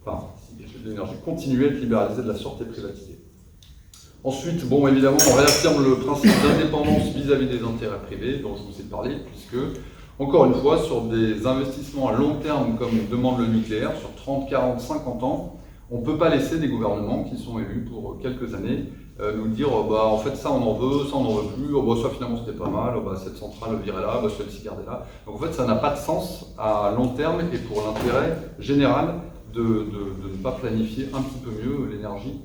Speaker 3: si l'énergie continuait à être libéralisée de la sorte et privatisée. Ensuite, évidemment, on réaffirme le principe d'indépendance vis-à-vis des intérêts privés dont je vous ai parlé, puisque, encore une fois, sur des investissements à long terme comme demande le nucléaire, sur 30, 40, 50 ans, on ne peut pas laisser des gouvernements qui sont élus pour quelques années nous dire en fait ça on en veut, ça on n'en veut plus, ça finalement c'était pas mal, cette centrale virez là, celle-ci gardez là. Donc en fait ça n'a pas de sens à long terme et pour l'intérêt général de ne pas planifier un petit peu mieux l'énergie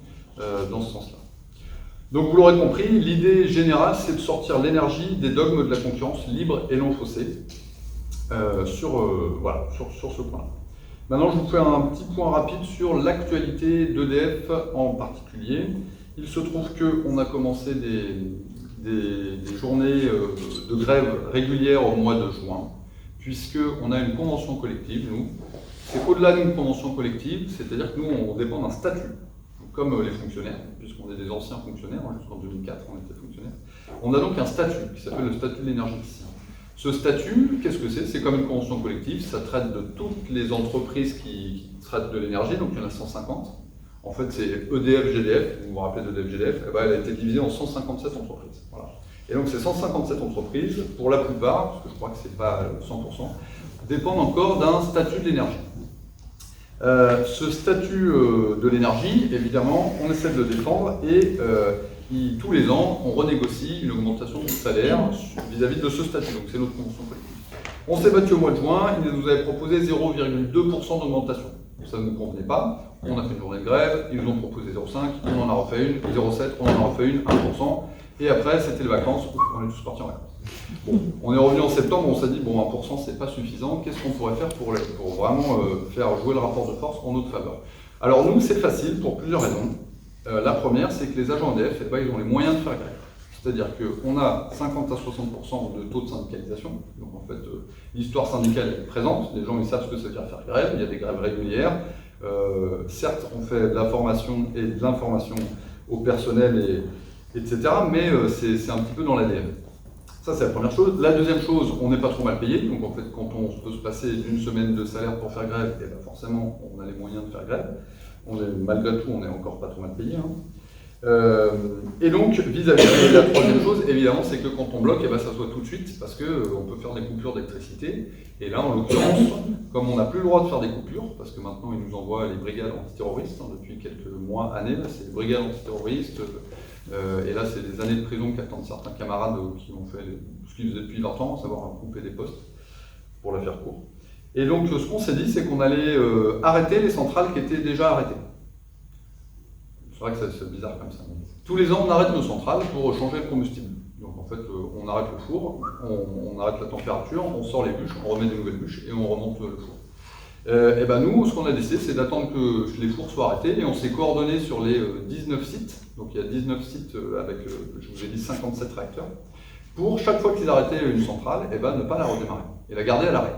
Speaker 3: dans ce sens-là. Donc vous l'aurez compris, l'idée générale c'est de sortir l'énergie des dogmes de la concurrence libre et non faussée sur ce point-là. Maintenant je vous fais un petit point rapide sur l'actualité d'EDF en particulier. Il se trouve qu'on a commencé des journées de grève régulières au mois de juin, puisqu'on a une convention collective, nous. C'est au-delà d'une convention collective, c'est-à-dire que nous, on dépend d'un statut, comme les fonctionnaires, puisqu'on est des anciens fonctionnaires, jusqu'en 2004, on était fonctionnaires. On a donc un statut qui s'appelle le statut de l'énergéticien. Ce statut, qu'est-ce que c'est ? C'est comme une convention collective, ça traite de toutes les entreprises qui traitent de l'énergie, donc il y en a 150. En fait, c'est EDF-GDF, vous vous rappelez d'EDF-GDF, elle a été divisée en 157 entreprises. Voilà. Et donc ces 157 entreprises, pour la plupart, parce que je crois que c'est pas 100%, dépendent encore d'un statut de l'énergie. Ce statut de l'énergie, évidemment, on essaie de le défendre et tous les ans, on renégocie une augmentation de salaire vis-à-vis de ce statut. Donc c'est notre convention collective. On s'est battu au mois de juin, ils nous avaient proposé 0,2% d'augmentation. Ça ne nous convenait pas, on a fait une journée de grève, ils nous ont proposé 0,5, on en a refait une, 0,7, on en a refait une, 1%, et après c'était les vacances, on est tous partis en vacances. Bon, on est revenu en septembre, on s'est dit, 1% c'est pas suffisant, qu'est-ce qu'on pourrait faire pour vraiment faire jouer le rapport de force en notre faveur? Alors nous, c'est facile pour plusieurs raisons. La première, c'est que les agents EDF, ils ont les moyens de faire grève. C'est-à-dire qu'on a 50 à 60% de taux de syndicalisation, donc en fait l'histoire syndicale est présente, les gens ils savent ce que ça veut dire faire grève, il y a des grèves régulières, certes on fait de la formation et de l'information au personnel, etc., mais c'est un petit peu dans l'ADN. Ça c'est la première chose. La deuxième chose, on n'est pas trop mal payé, donc en fait quand on peut se passer d'une semaine de salaire pour faire grève, et forcément on a les moyens de faire grève, malgré tout on n'est encore pas trop mal payé. Et donc, vis-à-vis de la troisième chose, évidemment, c'est que quand on bloque, ça se voit tout de suite, parce qu'on peut faire des coupures d'électricité. Et là, en l'occurrence, comme on n'a plus le droit de faire des coupures, parce que maintenant, ils nous envoient les brigades antiterroristes, depuis quelques mois, années, c'est les brigades antiterroristes, Et là, c'est des années de prison qu'attendent certains camarades qui ont fait ce qu'ils faisaient depuis 20 ans, à savoir couper des postes, pour la faire court. Et donc, ce qu'on s'est dit, c'est qu'on allait arrêter les centrales qui étaient déjà arrêtées. C'est vrai que c'est bizarre comme ça. Tous les ans, on arrête nos centrales pour changer le combustible. Donc en fait, on arrête le four, on arrête la température, on sort les bûches, on remet des nouvelles bûches et on remonte le four. Et ben nous, ce qu'on a décidé, c'est d'attendre que les fours soient arrêtés et on s'est coordonné sur les 19 sites. Donc il y a 19 sites avec, je vous ai dit, 57 réacteurs. Pour chaque fois qu'ils arrêtaient une centrale, et ben ne pas la redémarrer et la garder à l'arrêt.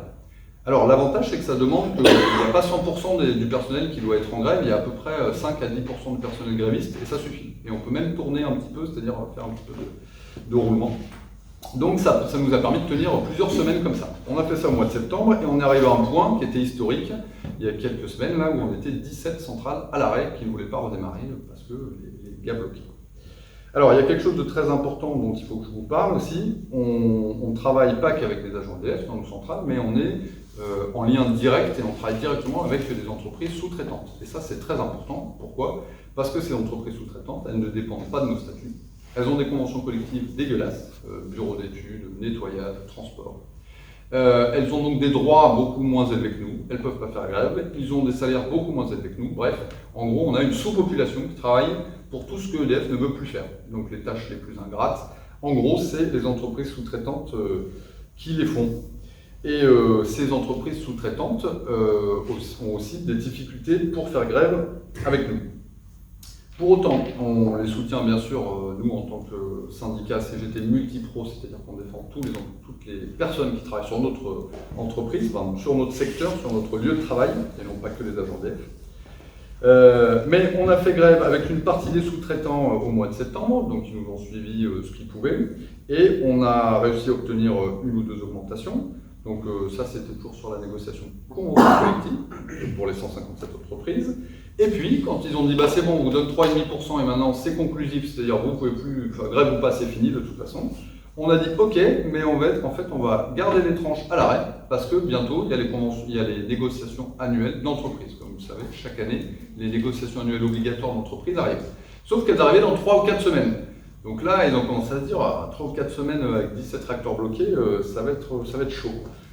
Speaker 3: Alors l'avantage, c'est que ça demande qu'il n'y a pas 100% du personnel qui doit être en grève, il y a à peu près 5 à 10% du personnel gréviste et ça suffit. Et on peut même tourner un petit peu, c'est-à-dire faire un petit peu de roulement. Donc ça nous a permis de tenir plusieurs semaines comme ça. On a fait ça au mois de septembre et on est arrivé à un point qui était historique, il y a quelques semaines, là où on était 17 centrales à l'arrêt qui ne voulaient pas redémarrer parce que les gars bloquaient. Alors il y a quelque chose de très important dont il faut que je vous parle aussi. On ne travaille pas qu'avec les agents EDF dans nos centrales, mais on est en lien direct et on travaille directement avec des entreprises sous-traitantes. Et ça c'est très important. Pourquoi ? Parce que ces entreprises sous-traitantes, elles ne dépendent pas de nos statuts. Elles ont des conventions collectives dégueulasses, bureaux d'études, nettoyage, transport. Elles ont donc des droits beaucoup moins élevés que nous, elles ne peuvent pas faire grève, ils ont des salaires beaucoup moins élevés que nous. Bref, en gros, on a une sous-population qui travaille pour tout ce que EDF ne veut plus faire. Donc les tâches les plus ingrates, en gros, c'est les entreprises sous-traitantes qui les font. Et ces entreprises sous-traitantes ont aussi des difficultés pour faire grève avec nous. Pour autant, on les soutient bien sûr, nous en tant que syndicat CGT Multipro, c'est-à-dire qu'on défend toutes les personnes qui travaillent sur notre entreprise, sur notre secteur, sur notre lieu de travail, et non pas que les agents EDF. Mais on a fait grève avec une partie des sous-traitants au mois de septembre, donc ils nous ont suivi ce qu'ils pouvaient, et on a réussi à obtenir une ou deux augmentations. Donc ça, c'était toujours sur la négociation convention collective pour les 157 entreprises. Et puis, quand ils ont dit, bah c'est bon, on vous donne 3,5% et maintenant c'est conclusif, c'est-à-dire vous pouvez plus, enfin, grève ou pas, c'est fini de toute façon. On a dit, ok, mais en fait, on va garder les tranches à l'arrêt parce que bientôt, il y a les négociations annuelles d'entreprise. Comme vous le savez, chaque année, les négociations annuelles obligatoires d'entreprise arrivent. Sauf qu'elles arrivaient dans 3 ou 4 semaines. Donc là, ils ont commencé à se dire, 3 ou 4 semaines avec 17 réacteurs bloqués, ça va être chaud.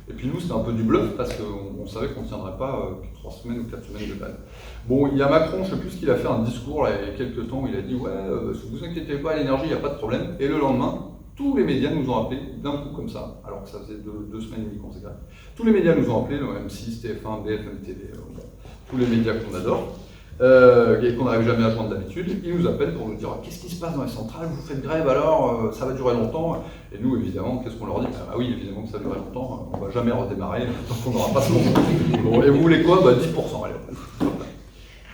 Speaker 3: Et puis nous, c'était un peu du bluff parce qu'on savait qu'on ne tiendrait pas 3 semaines ou 4 semaines de grève. Bon, il y a Macron, je ne sais plus ce qu'il a fait, un discours là, il y a quelques temps où il a dit « Ouais, ne vous inquiétez pas, l'énergie, il n'y a pas de problème ». Et le lendemain, tous les médias nous ont appelés d'un coup comme ça, alors que ça faisait 2 semaines et demie qu'on s'est grève. Tous les médias nous ont appelés, M6, TF1, BFM TV, tous les médias qu'on adore. Et qu'on n'arrive jamais à joindre d'habitude, ils nous appellent pour nous dire qu'est-ce qui se passe dans les centrales, vous faites grève alors, ça va durer longtemps. Et nous évidemment, qu'est-ce qu'on leur dit? Ah oui, évidemment que ça va durer longtemps, on va jamais redémarrer, tant qu'on n'aura pas ce moment. Bon, et vous voulez quoi? 10%, allez.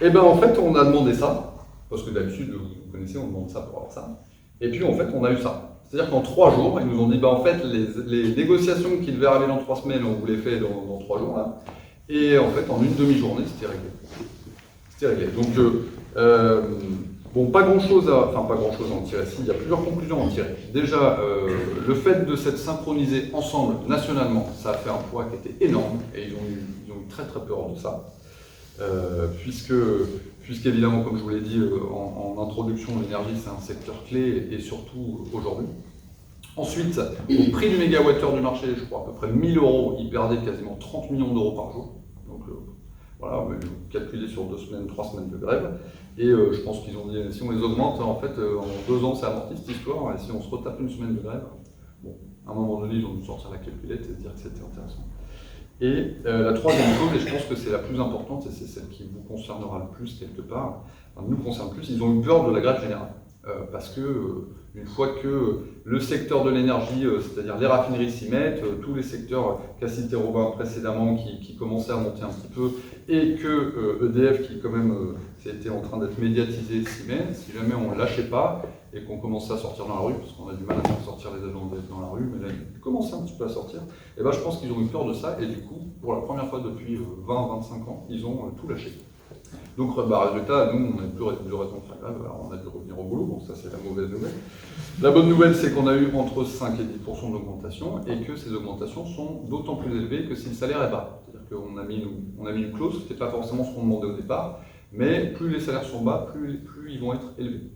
Speaker 3: Et ben en fait, on a demandé ça, parce que d'habitude, vous connaissez, on demande ça pour avoir ça. Et puis en fait, on a eu ça. C'est-à-dire qu'en 3 jours, ils nous ont dit, en fait, les négociations qui devaient arriver dans 3 semaines, on vous les fait dans 3 jours là. Et en fait, en une demi-journée, c'était réglé. Donc, bon, pas grand-chose à en tirer. Si, il y a plusieurs conclusions à en tirer. Déjà, le fait de s'être synchronisés ensemble, nationalement, ça a fait un poids qui était énorme, et ils ont eu très très peur de ça. Puisqu'évidemment, comme je vous l'ai dit en introduction, l'énergie c'est un secteur clé, et surtout aujourd'hui. Ensuite, au prix du mégawattheure du marché, je crois à peu près 1000 €, ils perdaient quasiment 30 millions d'euros par jour. Donc, voilà, on va calculer sur 2 semaines, 3 semaines de grève. Et je pense qu'ils ont dit, si on les augmente, en fait, en 2 ans, ça amortit cette histoire. Et si on se retape une semaine de grève, bon, à un moment donné, ils ont dû sortir la calculette et se dire que c'était intéressant. Et la troisième chose, et je pense que c'est la plus importante, et c'est celle qui vous concernera le plus quelque part, enfin, nous concerne plus, ils ont eu peur de la grève générale. Parce que une fois que le secteur de l'énergie, c'est-à-dire les raffineries s'y mettent, tous les secteurs qu'a cité Robin précédemment qui commençaient à monter un petit peu, et que EDF qui quand même c'était en train d'être médiatisé s'y met, si jamais on ne lâchait pas et qu'on commençait à sortir dans la rue, parce qu'on a du mal à faire sortir les agents d'EDF dans la rue, mais là ils commençaient un petit peu à sortir, et ben je pense qu'ils ont eu peur de ça, et du coup, pour la première fois depuis 20-25 ans, ils ont tout lâché. Donc, résultat, nous, on n'a plus de raison de faire grève, alors on a dû revenir au boulot, donc ça c'est la mauvaise nouvelle. La bonne nouvelle, c'est qu'on a eu entre 5 et 10% d'augmentation, et que ces augmentations sont d'autant plus élevées que si le salaire est bas. C'est-à-dire qu'on a mis une clause, ce n'était pas forcément ce qu'on demandait au départ, mais plus les salaires sont bas, plus ils vont être élevés.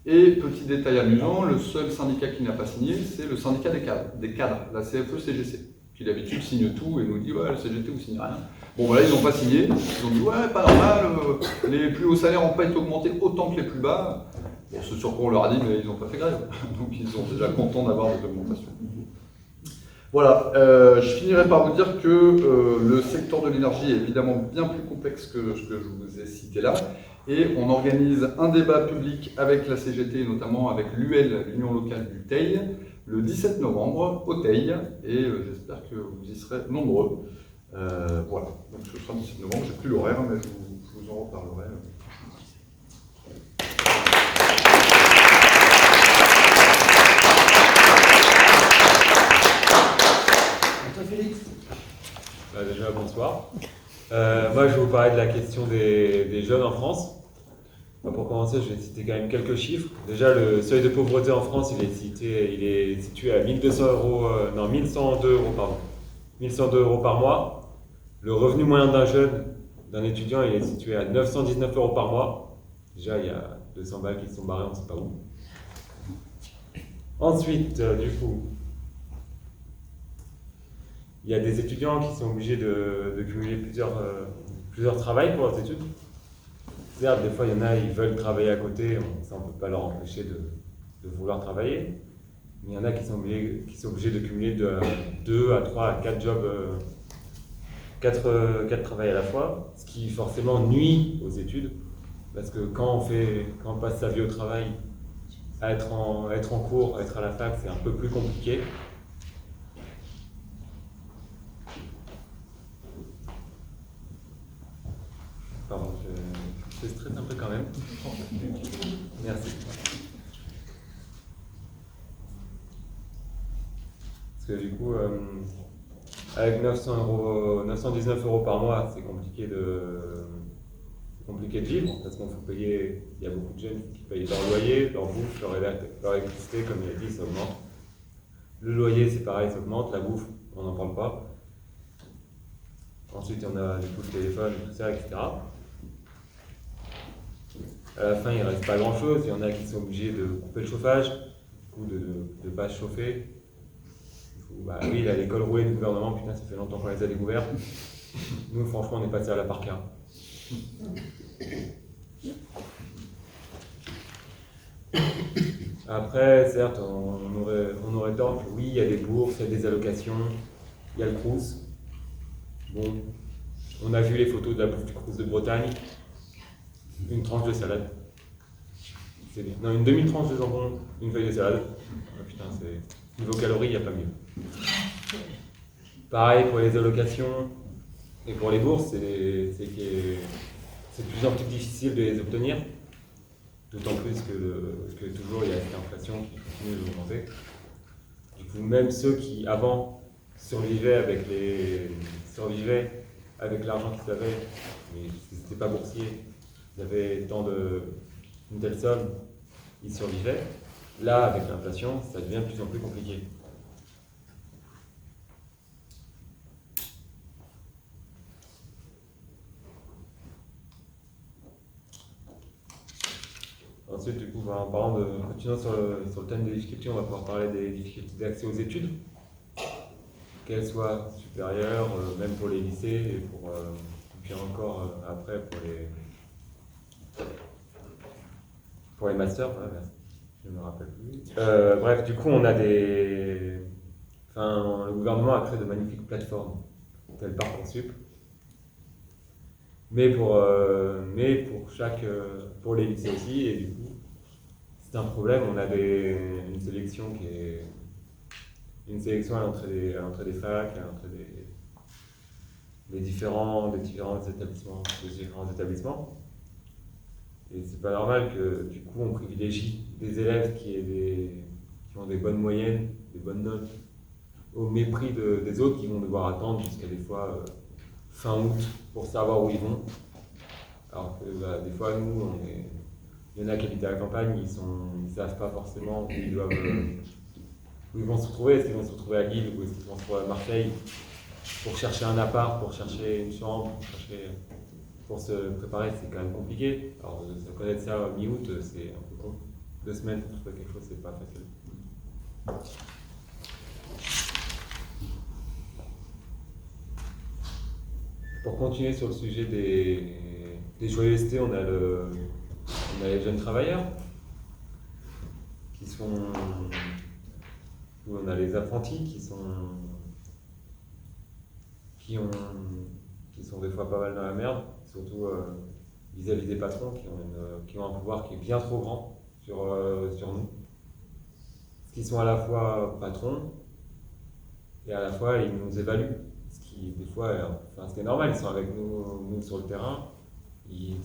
Speaker 3: Et petit détail amusant, le seul syndicat qui n'a pas signé, c'est le syndicat des cadres, la CFE-CGC, qui d'habitude signe tout et nous dit ouais, la CGT vous signez rien. Bon voilà, ils n'ont pas signé, ils ont dit ouais, pas normal, les plus hauts salaires n'ont pas été augmentés autant que les plus bas. Bon, ce sur quoi on leur a dit, mais ils n'ont pas fait grève, donc ils sont déjà contents d'avoir des augmentations. Voilà, je finirai par vous dire que le secteur de l'énergie est évidemment bien plus complexe que ce que je vous ai cité là, et on organise un débat public avec la CGT, notamment avec l'UL, l'Union locale du Teil, le 17 novembre au Teil, et j'espère que vous y serez nombreux. Voilà, donc ce sera le 17 novembre, j'ai plus l'horaire, mais je vous en reparlerai.
Speaker 4: Déjà, bonsoir. Moi, je vais vous parler de la question des jeunes en France. Pour commencer, je vais citer quand même quelques chiffres. Déjà, le seuil de pauvreté en France, il est situé à 1102 euros, pardon. 1102 euros par mois. Le revenu moyen d'un étudiant, il est situé à 919 euros par mois. Déjà, il y a 200 balles qui se sont barrées, on ne sait pas où. Ensuite, du coup, il y a des étudiants qui sont obligés de cumuler plusieurs travails pour leurs études. Certes, des fois, il y en a, ils veulent travailler à côté, ça, on ne peut pas leur empêcher de vouloir travailler. Mais il y en a qui sont obligés de cumuler de 2 à 3 à 4 jobs, 4 travails à la fois, ce qui forcément nuit aux études. Parce que quand on passe sa vie au travail, à être en cours, à être à la fac, c'est un peu plus compliqué. Pardon, je stresse un peu quand même. Merci. Parce que du coup, avec 919 euros par mois, c'est compliqué de vivre, parce qu'il faut payer, il y a beaucoup de jeunes qui payent leur loyer, leur bouffe, leur électricité, comme il a dit, ça augmente. Le loyer, c'est pareil, ça augmente, la bouffe, on n'en parle pas. Ensuite, on a les coûts de téléphone, tout ça, etc. À la fin, il ne reste pas grand-chose. Il y en a qui sont obligés de couper le chauffage, ou de ne pas se chauffer. Bah oui, là, l'école rouée du gouvernement, putain, ça fait longtemps qu'on les a découverts. Nous, franchement, on est passé à la parka. Après, certes, on aurait tort que oui, il y a des bourses, il y a des allocations, il y a le Crous. Bon, on a vu les photos de la bouffe du Crous de Bretagne. Une tranche de salade. C'est bien. Non, une demi-tranche de jambon, une feuille de salade. Oh, putain, c'est... Niveau calories, il n'y a pas mieux. Pareil pour les allocations et pour les bourses, c'est de plus en plus difficile de les obtenir. D'autant plus que toujours il y a cette inflation qui continue d'augmenter. Du coup, même ceux qui avant survivaient avec l'argent qu'ils avaient, mais ils n'étaient pas boursiers, ils avaient une telle somme, ils survivaient. Là, avec l'inflation, ça devient de plus en plus compliqué. Ensuite, du coup, en parlant continuant sur le thème des difficultés, on va pouvoir parler des difficultés d'accès aux études, qu'elles soient supérieures, même pour les lycées, et puis encore après pour les masters, voilà, je ne me rappelle plus. Bref, du coup, on a le gouvernement a créé de magnifiques plateformes, telles Parcoursup. Mais pour les lycées aussi, et du coup, c'est un problème. On a une sélection à l'entrée des facs, à l'entrée des différents établissements. Et c'est pas normal que du coup on privilégie des élèves qui ont des bonnes moyennes, des bonnes notes, au mépris des autres qui vont devoir attendre jusqu'à des fois fin août pour savoir où ils vont. Alors que des fois, nous, il y en a qui habitent à la campagne, ils ne savent pas forcément où ils vont se retrouver. Est-ce qu'ils vont se retrouver à Lille ou est-ce qu'ils vont se retrouver à Marseille pour chercher un appart, pour chercher une chambre, pour se préparer, c'est quand même compliqué. Alors, se connaître ça mi-août, c'est un peu con. 2 semaines pour trouver quelque chose, c'est pas facile. Pour continuer sur le sujet des joyeusetés, on a les jeunes travailleurs, où on a les apprentis qui sont des fois pas mal dans la merde, surtout vis-à-vis des patrons qui ont un pouvoir qui est bien trop grand sur nous. Parce qu'ils sont à la fois patrons et à la fois ils nous évaluent. Ce qui, des fois, ce qui est normal, ils sont avec nous sur le terrain, ils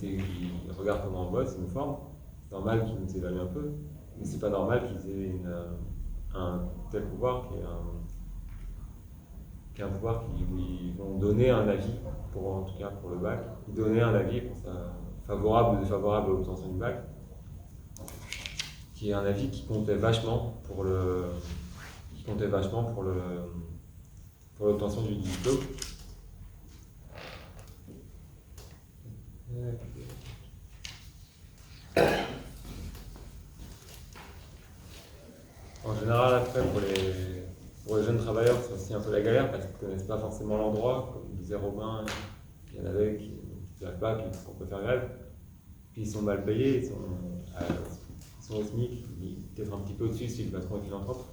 Speaker 4: regardent comment on bosse, ils nous forment. C'est normal qu'ils nous évaluent un peu, mais c'est pas normal qu'ils aient un tel pouvoir qui est un pouvoir où ils vont donner un avis, en tout cas pour le bac, donner un avis favorable ou défavorable à l'obtention du bac, qui est un avis qui comptait vachement pour l'obtention du diplôme. En général, après, pour les jeunes travailleurs, c'est aussi un peu la galère parce qu'ils ne connaissent pas forcément l'endroit. Comme disait Robin, il y en avait qui ne savent pas qu'on peut faire grève. Puis ils sont mal payés, ils sont au SMIC, peut-être un petit peu au-dessus si le patron est philanthrope.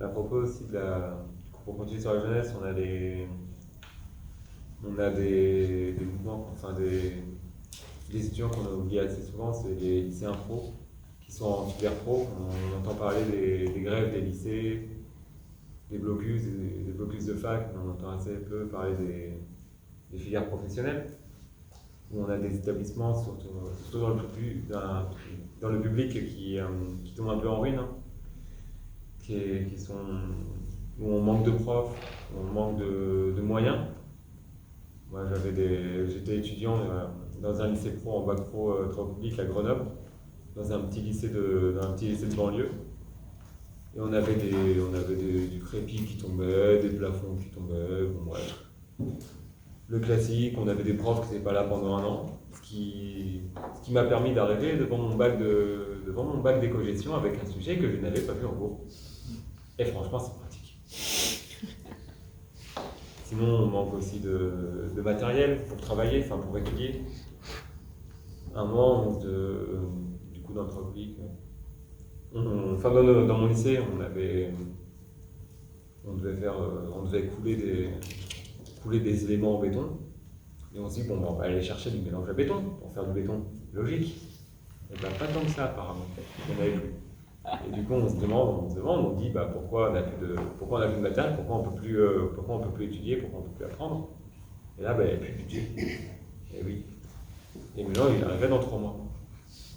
Speaker 4: À propos aussi pour continuer sur la jeunesse, on a des mouvements, des étudiants qu'on a oubliés assez souvent, c'est les lycéens pro qui sont en filière pro. On entend parler des grèves des lycées, des blocus de fac, mais on entend assez peu parler des filières professionnelles, où on a des établissements, surtout dans le public, qui tombent un peu en ruine, hein, où on manque de profs, où on manque de moyens. Moi, j'étais étudiant dans un lycée pro, en bac pro travaux publics à Grenoble, dans un petit lycée de banlieue. Et on avait du crépi qui tombait, des plafonds qui tombaient, bon bref. Le classique, on avait des profs qui n'étaient pas là pendant un an, ce qui m'a permis d'arriver devant mon bac d'éco-gestion avec un sujet que je n'avais pas vu en cours. Et franchement, c'est pratique. Sinon, on manque aussi de matériel pour travailler, pour étudier. Un mois, du coup, dans le travail public, dans mon lycée, on devait couler des éléments en béton. Et on se dit, on va aller chercher du mélange à béton pour faire du béton. Logique. Et bien, pas tant que ça, apparemment. Il n'y en avait plus. Et du coup, on se demande, on dit pourquoi on n'a plus de matériel, pourquoi on peut plus étudier, pourquoi on peut plus apprendre. Et là, il n'y a plus de budget. Et oui. Et maintenant, il arrivait dans 3 mois.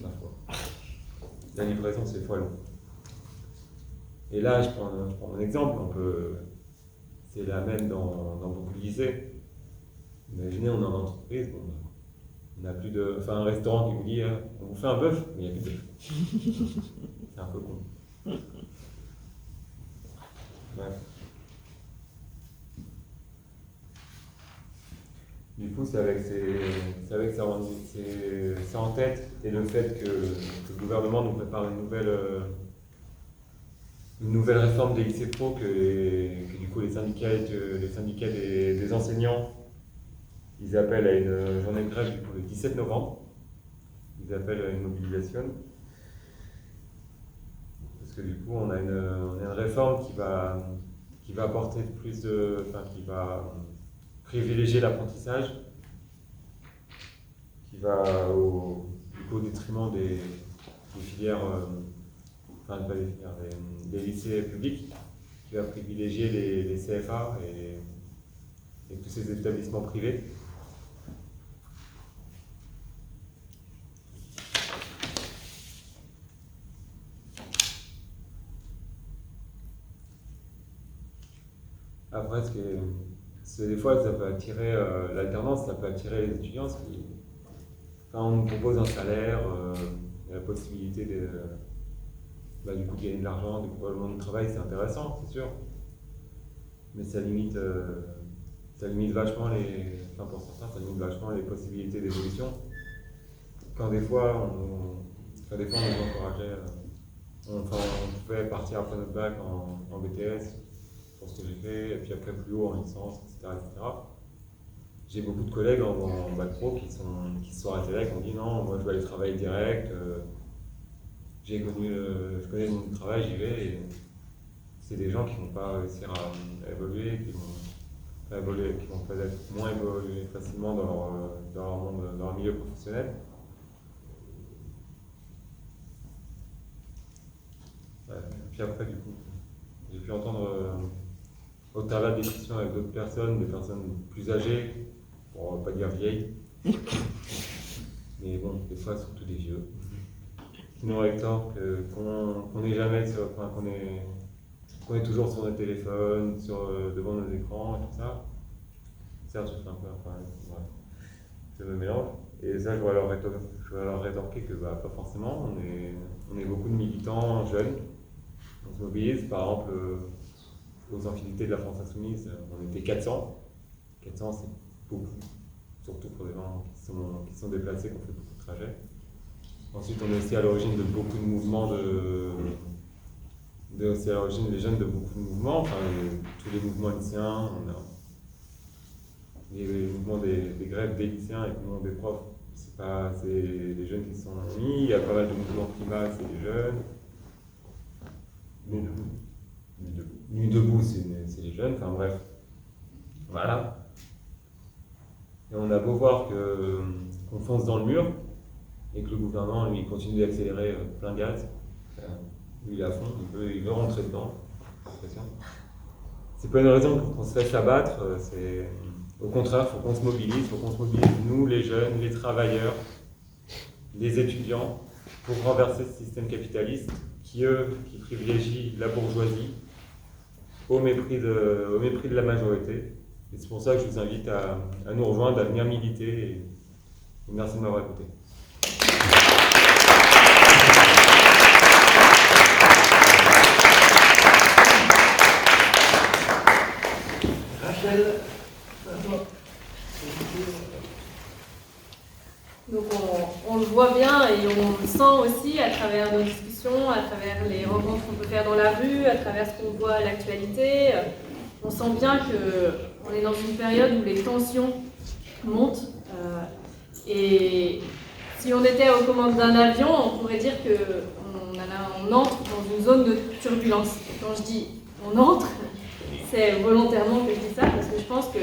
Speaker 4: Ma foi. La livraison, c'est fois long. Et là, je prends un exemple, c'est la même dans beaucoup de lycées. Imaginez, on est en entreprise, on n'a plus de. Un restaurant qui vous dit on vous fait un bœuf, mais il n'y a plus de bœuf. C'est un peu con. Ouais. Du coup, c'est avec ça en tête et le fait que le gouvernement nous prépare une nouvelle réforme des lycées pro que du coup les syndicats des enseignants, ils appellent à une journée de grève du coup, le 17 novembre. Ils appellent à une mobilisation. Parce que du coup, on a une réforme qui va apporter plus qui va privilégier l'apprentissage, qui va au détriment des filières, pas des filières, des lycées publics, qui va privilégier les CFA et tous ces établissements privés. Après, des fois, ça peut attirer l'alternance, ça peut attirer les étudiants. On nous propose un salaire, la possibilité du coup de gagner de l'argent, découvrir le monde du travail, c'est intéressant, c'est sûr. Mais ça limite vachement pour certains, ça limite vachement les possibilités d'évolution. Quand des fois on nous encourageait, on pouvait partir après notre bac en BTS, pour ce que j'ai fait, et puis après plus haut en licence, etc. J'ai beaucoup de collègues en bac pro qui se sont arrêtés là et qui ont dit non, moi je vais aller travailler direct, je connais le monde du travail, j'y vais. Et c'est des gens qui ne vont pas réussir à évoluer, qui vont peut-être moins évoluer facilement dans leur monde, dans leur milieu professionnel. Puis après, du coup, j'ai pu entendre au travers des discussions avec d'autres personnes, des personnes plus âgées, on va pas dire vieilles, mais bon, des fois surtout des vieux, qui nous rétorquent qu'on n'est jamais qu'on est toujours sur notre téléphone, devant nos écrans et tout ça. Certes, je fais un peu je me mélange. Et ça, je vais leur rétorquer que pas forcément. On est beaucoup de militants jeunes. On se mobilise, par exemple, aux Infinités de la France Insoumise, on était 400. 400, c'est beaucoup, surtout pour des gens qui sont déplacés, qui ont fait beaucoup de trajets. Ensuite, on est aussi à l'origine de beaucoup de mouvements aussi à l'origine des jeunes de beaucoup de mouvements, enfin tous les mouvements lycéens, on a les mouvements des grèves des lycéens et les mouvements des profs, c'est les jeunes qui sont mis, il y a pas mal de mouvements climat, c'est les jeunes. Nuit debout, c'est les jeunes, enfin bref. Voilà. Et on a beau voir qu'on fonce dans le mur et que le gouvernement, lui, continue d'accélérer plein gaz. Lui, il est à fond, il veut rentrer dedans. C'est pas une raison pour qu'on se laisse abattre, au contraire, il faut qu'on se mobilise, nous, les jeunes, les travailleurs, les étudiants, pour renverser ce système capitaliste qui privilégie la bourgeoisie au mépris de la majorité. Et c'est pour ça que je vous invite à nous rejoindre, à venir militer. Et merci de m'avoir écouté.
Speaker 2: Rachel,
Speaker 5: donc on le voit bien et on le sent aussi à travers nos discussions, à travers les rencontres qu'on peut faire dans la rue, à travers ce qu'on voit à l'actualité. On sent bien qu'on est dans une période où les tensions montent. Et si on était aux commandes d'un avion, on pourrait dire qu'on entre dans une zone de turbulence. Quand je dis on entre, c'est volontairement que je dis ça parce que je pense que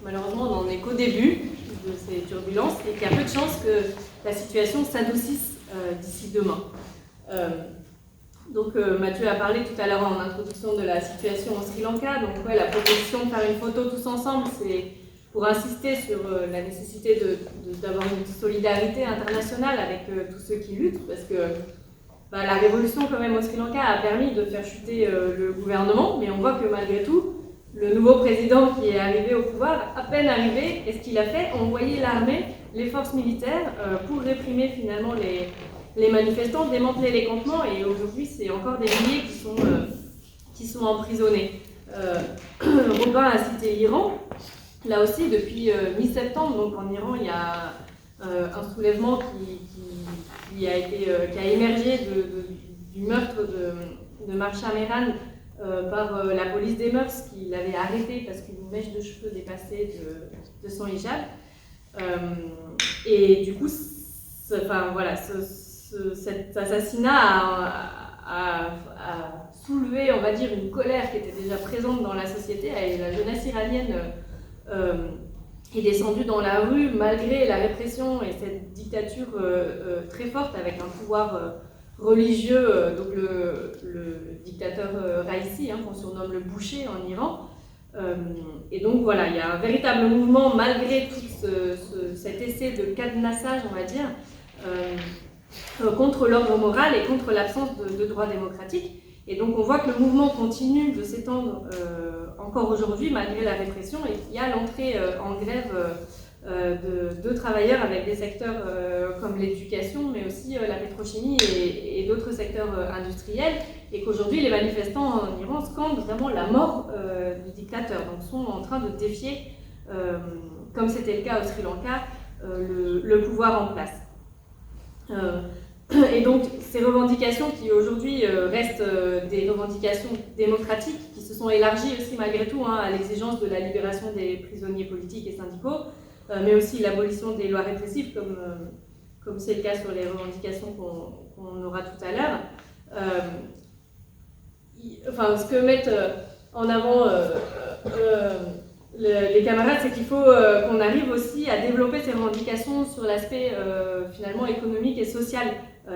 Speaker 5: malheureusement on n'en est qu'au début de ces turbulences et qu'il y a peu de chances que la situation s'adoucisse d'ici demain. Donc Mathieu a parlé tout à l'heure en introduction de la situation au Sri Lanka. Donc la proposition de faire une photo tous ensemble, c'est pour insister sur la nécessité d'avoir une solidarité internationale avec tous ceux qui luttent, parce que la révolution quand même au Sri Lanka a permis de faire chuter le gouvernement, mais on voit que malgré tout, le nouveau président qui est arrivé au pouvoir, à peine arrivé, et ce qu'il a fait, envoyer l'armée, les forces militaires, pour réprimer finalement les manifestants, démanteler les campements, et aujourd'hui c'est encore des milliers qui sont emprisonnés. Robin a cité l'Iran. Là aussi, depuis mi-septembre, donc en Iran, il y a un soulèvement qui a émergé du meurtre de Marsha Mehran par la police des mœurs qui l'avait arrêté parce qu'une mèche de cheveux dépassait de son hijab. Et du coup, cet assassinat a soulevé, on va dire, une colère qui était déjà présente dans la société, et la jeunesse iranienne est descendue dans la rue malgré la répression et cette dictature très forte avec un pouvoir religieux, donc le dictateur Raisi, qu'on surnomme le boucher en Iran. Et donc voilà, il y a un véritable mouvement malgré tout cet essai de cadenassage, on va dire, contre l'ordre moral et contre l'absence de droits démocratiques. Et donc on voit que le mouvement continue de s'étendre encore aujourd'hui malgré la répression, et qu'il y a l'entrée en grève de travailleurs avec des secteurs comme l'éducation, mais aussi la pétrochimie et d'autres secteurs industriels, et qu'aujourd'hui les manifestants en Iran scandent vraiment la mort du dictateur, donc sont en train de défier, comme c'était le cas au Sri Lanka, le pouvoir en place. Et donc ces revendications qui aujourd'hui restent des revendications démocratiques, qui se sont élargies aussi malgré tout à l'exigence de la libération des prisonniers politiques et syndicaux, mais aussi l'abolition des lois répressives, comme c'est le cas sur les revendications qu'on aura tout à l'heure. Enfin, ce que mettent en avant les camarades, c'est qu'il faut qu'on arrive aussi à développer ces revendications sur l'aspect finalement économique et social,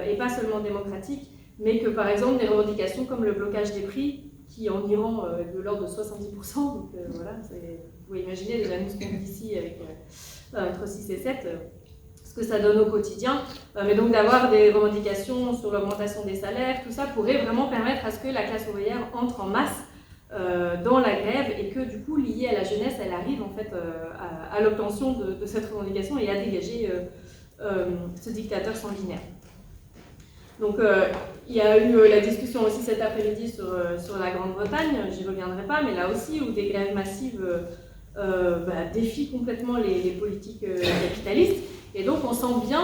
Speaker 5: et pas seulement démocratique, mais que par exemple des revendications comme le blocage des prix, qui en Iran est de l'ordre de 70%, donc voilà, vous pouvez imaginer les annonces qu'on dit ici avec entre 6 et 7, ce que ça donne au quotidien, mais donc d'avoir des revendications sur l'augmentation des salaires, tout ça pourrait vraiment permettre à ce que la classe ouvrière entre en masse dans la grève, et que du coup, liée à la jeunesse, elle arrive en fait à l'obtention de cette revendication et à dégager ce dictateur sanguinaire. Donc il y a eu la discussion aussi cet après-midi sur la Grande-Bretagne, j'y reviendrai pas, mais là aussi où des grèves massives défient complètement les politiques capitalistes, et donc on sent bien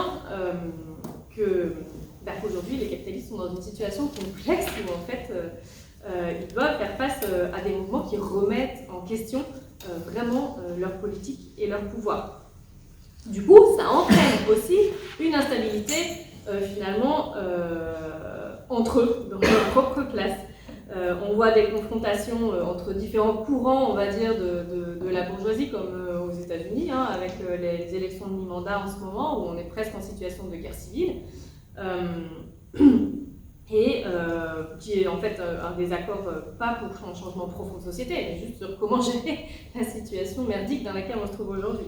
Speaker 5: qu'aujourd'hui les capitalistes sont dans une situation complexe où en fait ils doivent faire face à des mouvements qui remettent en question vraiment leur politique et leur pouvoir. Du coup, ça entraîne aussi une instabilité finalement entre eux, dans leur propre classe. On voit des confrontations entre différents courants, on va dire, de la bourgeoisie, comme aux États-Unis, avec les élections de mi-mandat en ce moment, où on est presque en situation de guerre civile. Et qui est en fait un désaccord, pas pour un changement profond de société, mais juste sur comment gérer la situation merdique dans laquelle on se trouve aujourd'hui.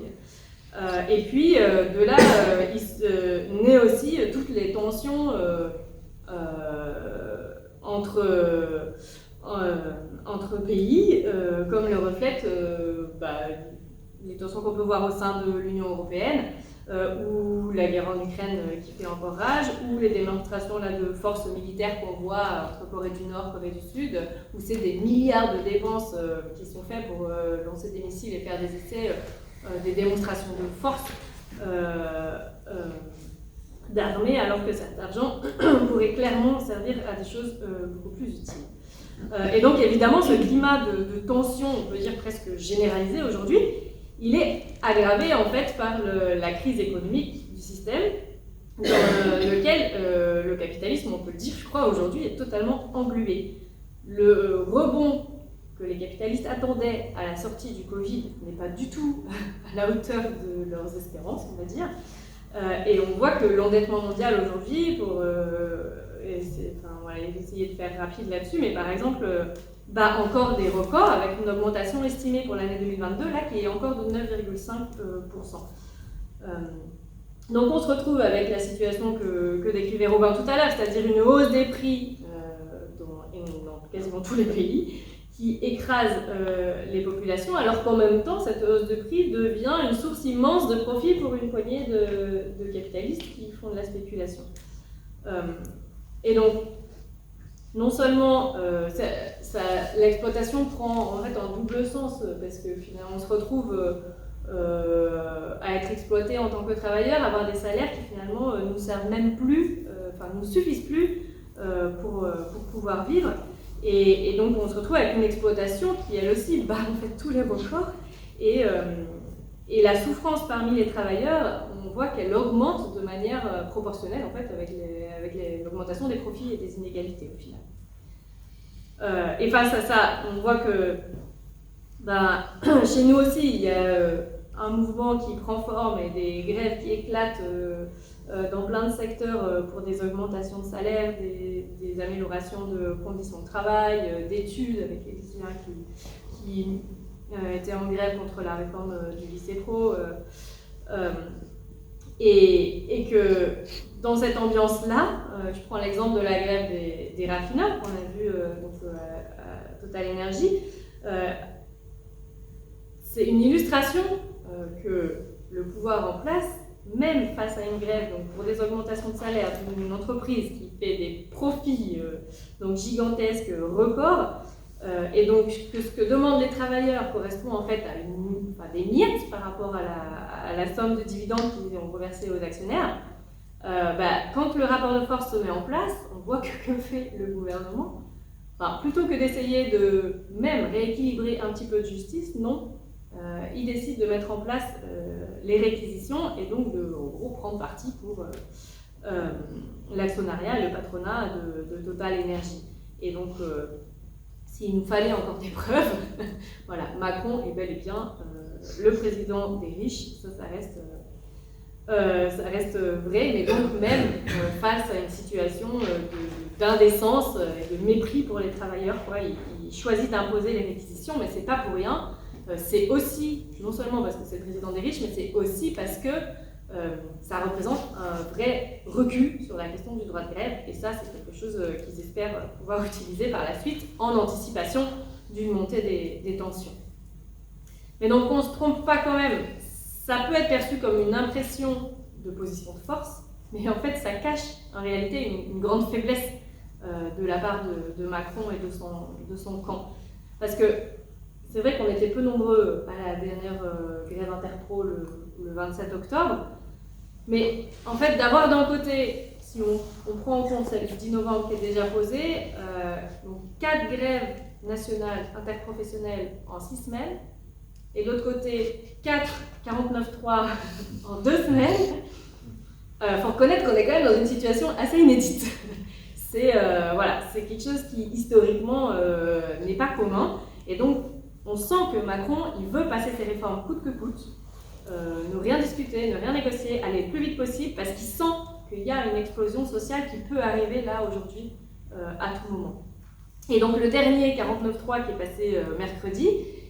Speaker 5: Et puis de là, naît aussi toutes les tensions entre pays, comme le reflètent les tensions qu'on peut voir au sein de l'Union européenne, ou la guerre en Ukraine qui fait encore rage, ou les démonstrations là, de forces militaires qu'on voit entre Corée du Nord, Corée du Sud, où c'est des milliards de dépenses qui sont faites pour lancer des missiles et faire des essais, des démonstrations de force d'armée, alors que cet argent pourrait clairement servir à des choses beaucoup plus utiles. Et donc évidemment, ce climat de tension, on peut dire presque généralisé aujourd'hui, il est aggravé en fait par la crise économique du système, dans lequel le capitalisme, on peut le dire, je crois, aujourd'hui, est totalement englué. Le rebond que les capitalistes attendaient à la sortie du Covid n'est pas du tout à la hauteur de leurs espérances, on va dire. Et on voit que l'endettement mondial aujourd'hui, pour on va essayer de faire rapide là-dessus, mais par exemple, bat encore des records avec une augmentation estimée pour l'année 2022 là, qui est encore de 9,5%. Donc on se retrouve avec la situation que décrivait Robin tout à l'heure, c'est-à-dire une hausse des prix dans quasiment tous les pays, qui écrase les populations, alors qu'en même temps, cette hausse de prix devient une source immense de profit pour une poignée de capitalistes qui font de la spéculation. Et donc, non seulement l'exploitation prend en fait un double sens, parce que finalement on se retrouve à être exploité en tant que travailleur, avoir des salaires qui finalement nous servent même plus, nous suffisent plus pour pouvoir vivre. Et donc on se retrouve avec une exploitation qui elle aussi bat en fait tous les records, et la souffrance parmi les travailleurs, on voit qu'elle augmente de manière proportionnelle en fait avec l'augmentation des profits et des inégalités au final. Et face à ça, on voit que chez nous aussi il y a un mouvement qui prend forme et des grèves qui éclatent dans plein de secteurs pour des augmentations de salaire, des améliorations de conditions de travail, d'études, avec les lycéens qui étaient en grève contre la réforme du lycée pro. Et que dans cette ambiance-là, je prends l'exemple de la grève des raffineurs qu'on a vu à Total Energy, c'est une illustration que le pouvoir en place, même face à une grève, donc pour des augmentations de salaire d'une entreprise qui fait des profits donc gigantesques, records, et donc que ce que demandent les travailleurs correspond en fait à des miettes par rapport à la somme de dividendes qu'ils ont reversés aux actionnaires, quand le rapport de force se met en place, on voit que fait le gouvernement. Enfin, plutôt que d'essayer de même rééquilibrer un petit peu de justice, non. Il décide de mettre en place les réquisitions et donc de en gros, prendre parti pour l'actionnariat, le patronat de Total Énergie. Et donc, s'il nous fallait encore des preuves, voilà, Macron est bel et bien le président des riches, ça reste vrai, mais donc même face à une situation d'indécence et de mépris pour les travailleurs, quoi, il choisit d'imposer les réquisitions, mais c'est pas pour rien. C'est aussi, non seulement parce que c'est le président des riches, mais c'est aussi parce que ça représente un vrai recul sur la question du droit de grève, et ça c'est quelque chose qu'ils espèrent pouvoir utiliser par la suite en anticipation d'une montée des tensions. Mais donc on ne se trompe pas quand même, ça peut être perçu comme une impression de position de force, mais en fait ça cache en réalité une grande faiblesse de la part de Macron et de son camp. Parce que c'est vrai qu'on était peu nombreux à la dernière grève interpro le 27 octobre, mais en fait d'avoir d'un côté, si on prend en compte celle du 10 novembre qui est déjà posée, donc 4 grèves nationales interprofessionnelles en 6 semaines, et de l'autre côté 4 49.3 en 2 semaines, faut reconnaître qu'on est quand même dans une situation assez inédite. C'est quelque chose qui historiquement n'est pas commun, et donc on sent que Macron, il veut passer ses réformes coûte que coûte, ne rien discuter, ne rien négocier, aller le plus vite possible, parce qu'il sent qu'il y a une explosion sociale qui peut arriver là aujourd'hui à tout moment. Et donc le dernier 49.3 qui est passé mercredi,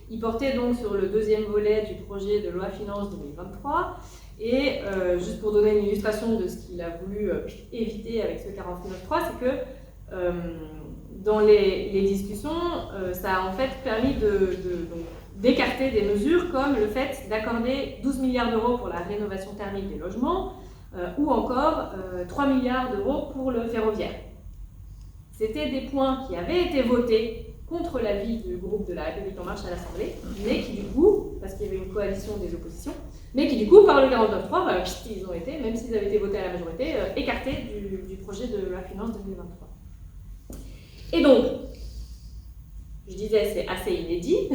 Speaker 5: il portait donc sur le deuxième volet du projet de loi finances 2023, et juste pour donner une illustration de ce qu'il a voulu éviter avec ce 49.3, c'est que dans les discussions, ça a en fait permis d'écarter des mesures comme le fait d'accorder 12 milliards d'euros pour la rénovation thermique des logements ou encore 3 milliards d'euros pour le ferroviaire. C'était des points qui avaient été votés contre l'avis du groupe de la République En Marche à l'Assemblée, mais qui du coup, parce qu'il y avait une coalition des oppositions, mais qui du coup, par le 49.3, ils ont été, même s'ils avaient été votés à la majorité, écartés du projet de loi finances 2023. Et donc, je disais, c'est assez inédit,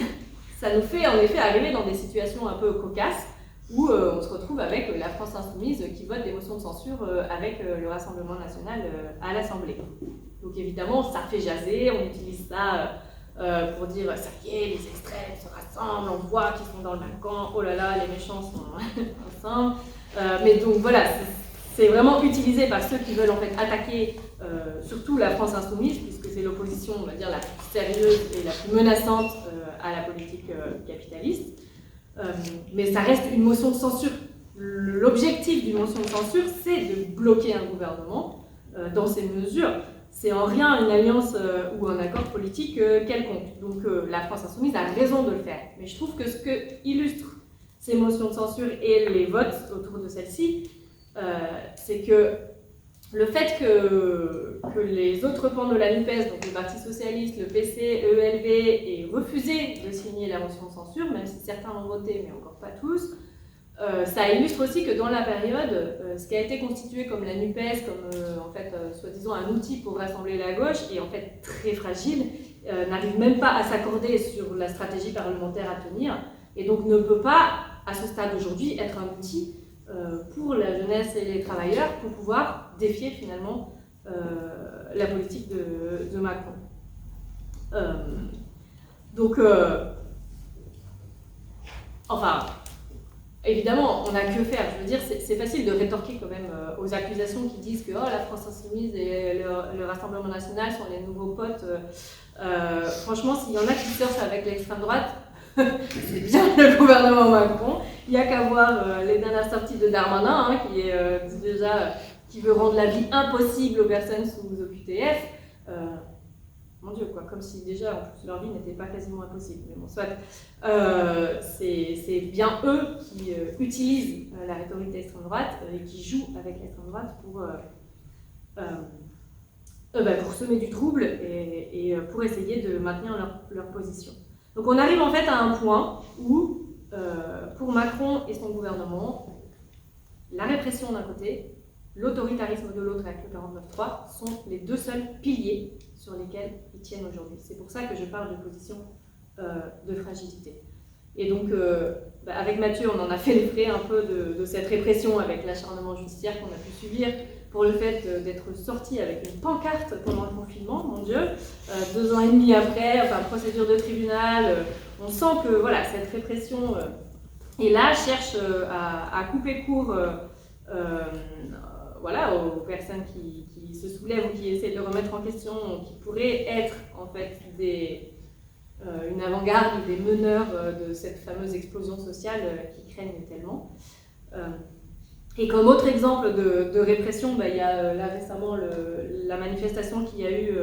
Speaker 5: ça nous fait en effet arriver dans des situations un peu cocasses où on se retrouve avec la France Insoumise qui vote des motions de censure avec le Rassemblement National à l'Assemblée. Donc évidemment, ça fait jaser, on utilise ça pour dire ça y est, les extrêmes se rassemblent, on voit qu'ils sont dans le même camp, oh là là, les méchants sont ensemble. Mais donc voilà, c'est vraiment utilisé par ceux qui veulent en fait attaquer surtout la France Insoumise, puisque c'est l'opposition, on va dire, la plus sérieuse et la plus menaçante à la politique capitaliste. Mais ça reste une motion de censure. L'objectif d'une motion de censure, c'est de bloquer un gouvernement dans ses mesures. C'est en rien une alliance ou un accord politique quelconque. Donc la France Insoumise a raison de le faire. Mais je trouve que ce que illustre ces motions de censure et les votes autour de celles-ci, c'est que le fait que les autres pans de la NUPES, donc le Parti Socialiste, le PC, ELV, aient refusé de signer la motion de censure, même si certains l'ont voté, mais encore pas tous, ça illustre aussi que dans la période, ce qui a été constitué comme la NUPES, comme en fait, soi-disant un outil pour rassembler la gauche, est en fait très fragile, n'arrive même pas à s'accorder sur la stratégie parlementaire à tenir, et donc ne peut pas, à ce stade d'aujourd'hui, être un outil pour la jeunesse et les travailleurs pour pouvoir défier finalement la politique de Macron. Enfin, évidemment, on n'a que faire. Je veux dire, c'est facile de rétorquer quand même aux accusations qui disent que la France Insoumise et le Rassemblement National sont les nouveaux potes. Franchement, s'il y en a qui surfent avec l'extrême droite, c'est bien le gouvernement Macron. Il n'y a qu'à voir les dernières sorties de Darmanin, qui dit déjà qui veut rendre la vie impossible aux personnes sous OQTF. mon Dieu, quoi, comme si déjà, en plus, leur vie n'était pas quasiment impossible. Mais bon, soit, c'est bien eux qui utilisent la rhétorique d'extrême droite et qui jouent avec l'extrême droite pour semer du trouble et pour essayer de maintenir leur position. Donc on arrive en fait à un point où, pour Macron et son gouvernement, la répression d'un côté, l'autoritarisme de l'autre avec le 49.3 sont les deux seuls piliers sur lesquels ils tiennent aujourd'hui. C'est pour ça que je parle de position de fragilité. Et donc, avec Mathieu, on en a fait les frais un peu de cette répression avec l'acharnement judiciaire qu'on a pu subir pour le fait d'être sorti avec une pancarte pendant le confinement, mon Dieu. 2 ans et demi après, enfin, procédure de tribunal, on sent que voilà, cette répression est là, cherche à couper court voilà, aux personnes qui se soulèvent ou qui essaient de le remettre en question, qui pourraient être en fait une avant-garde ou des meneurs de cette fameuse explosion sociale qui craignent tellement. Et comme autre exemple de répression, il y a là récemment la manifestation qu'il y a eu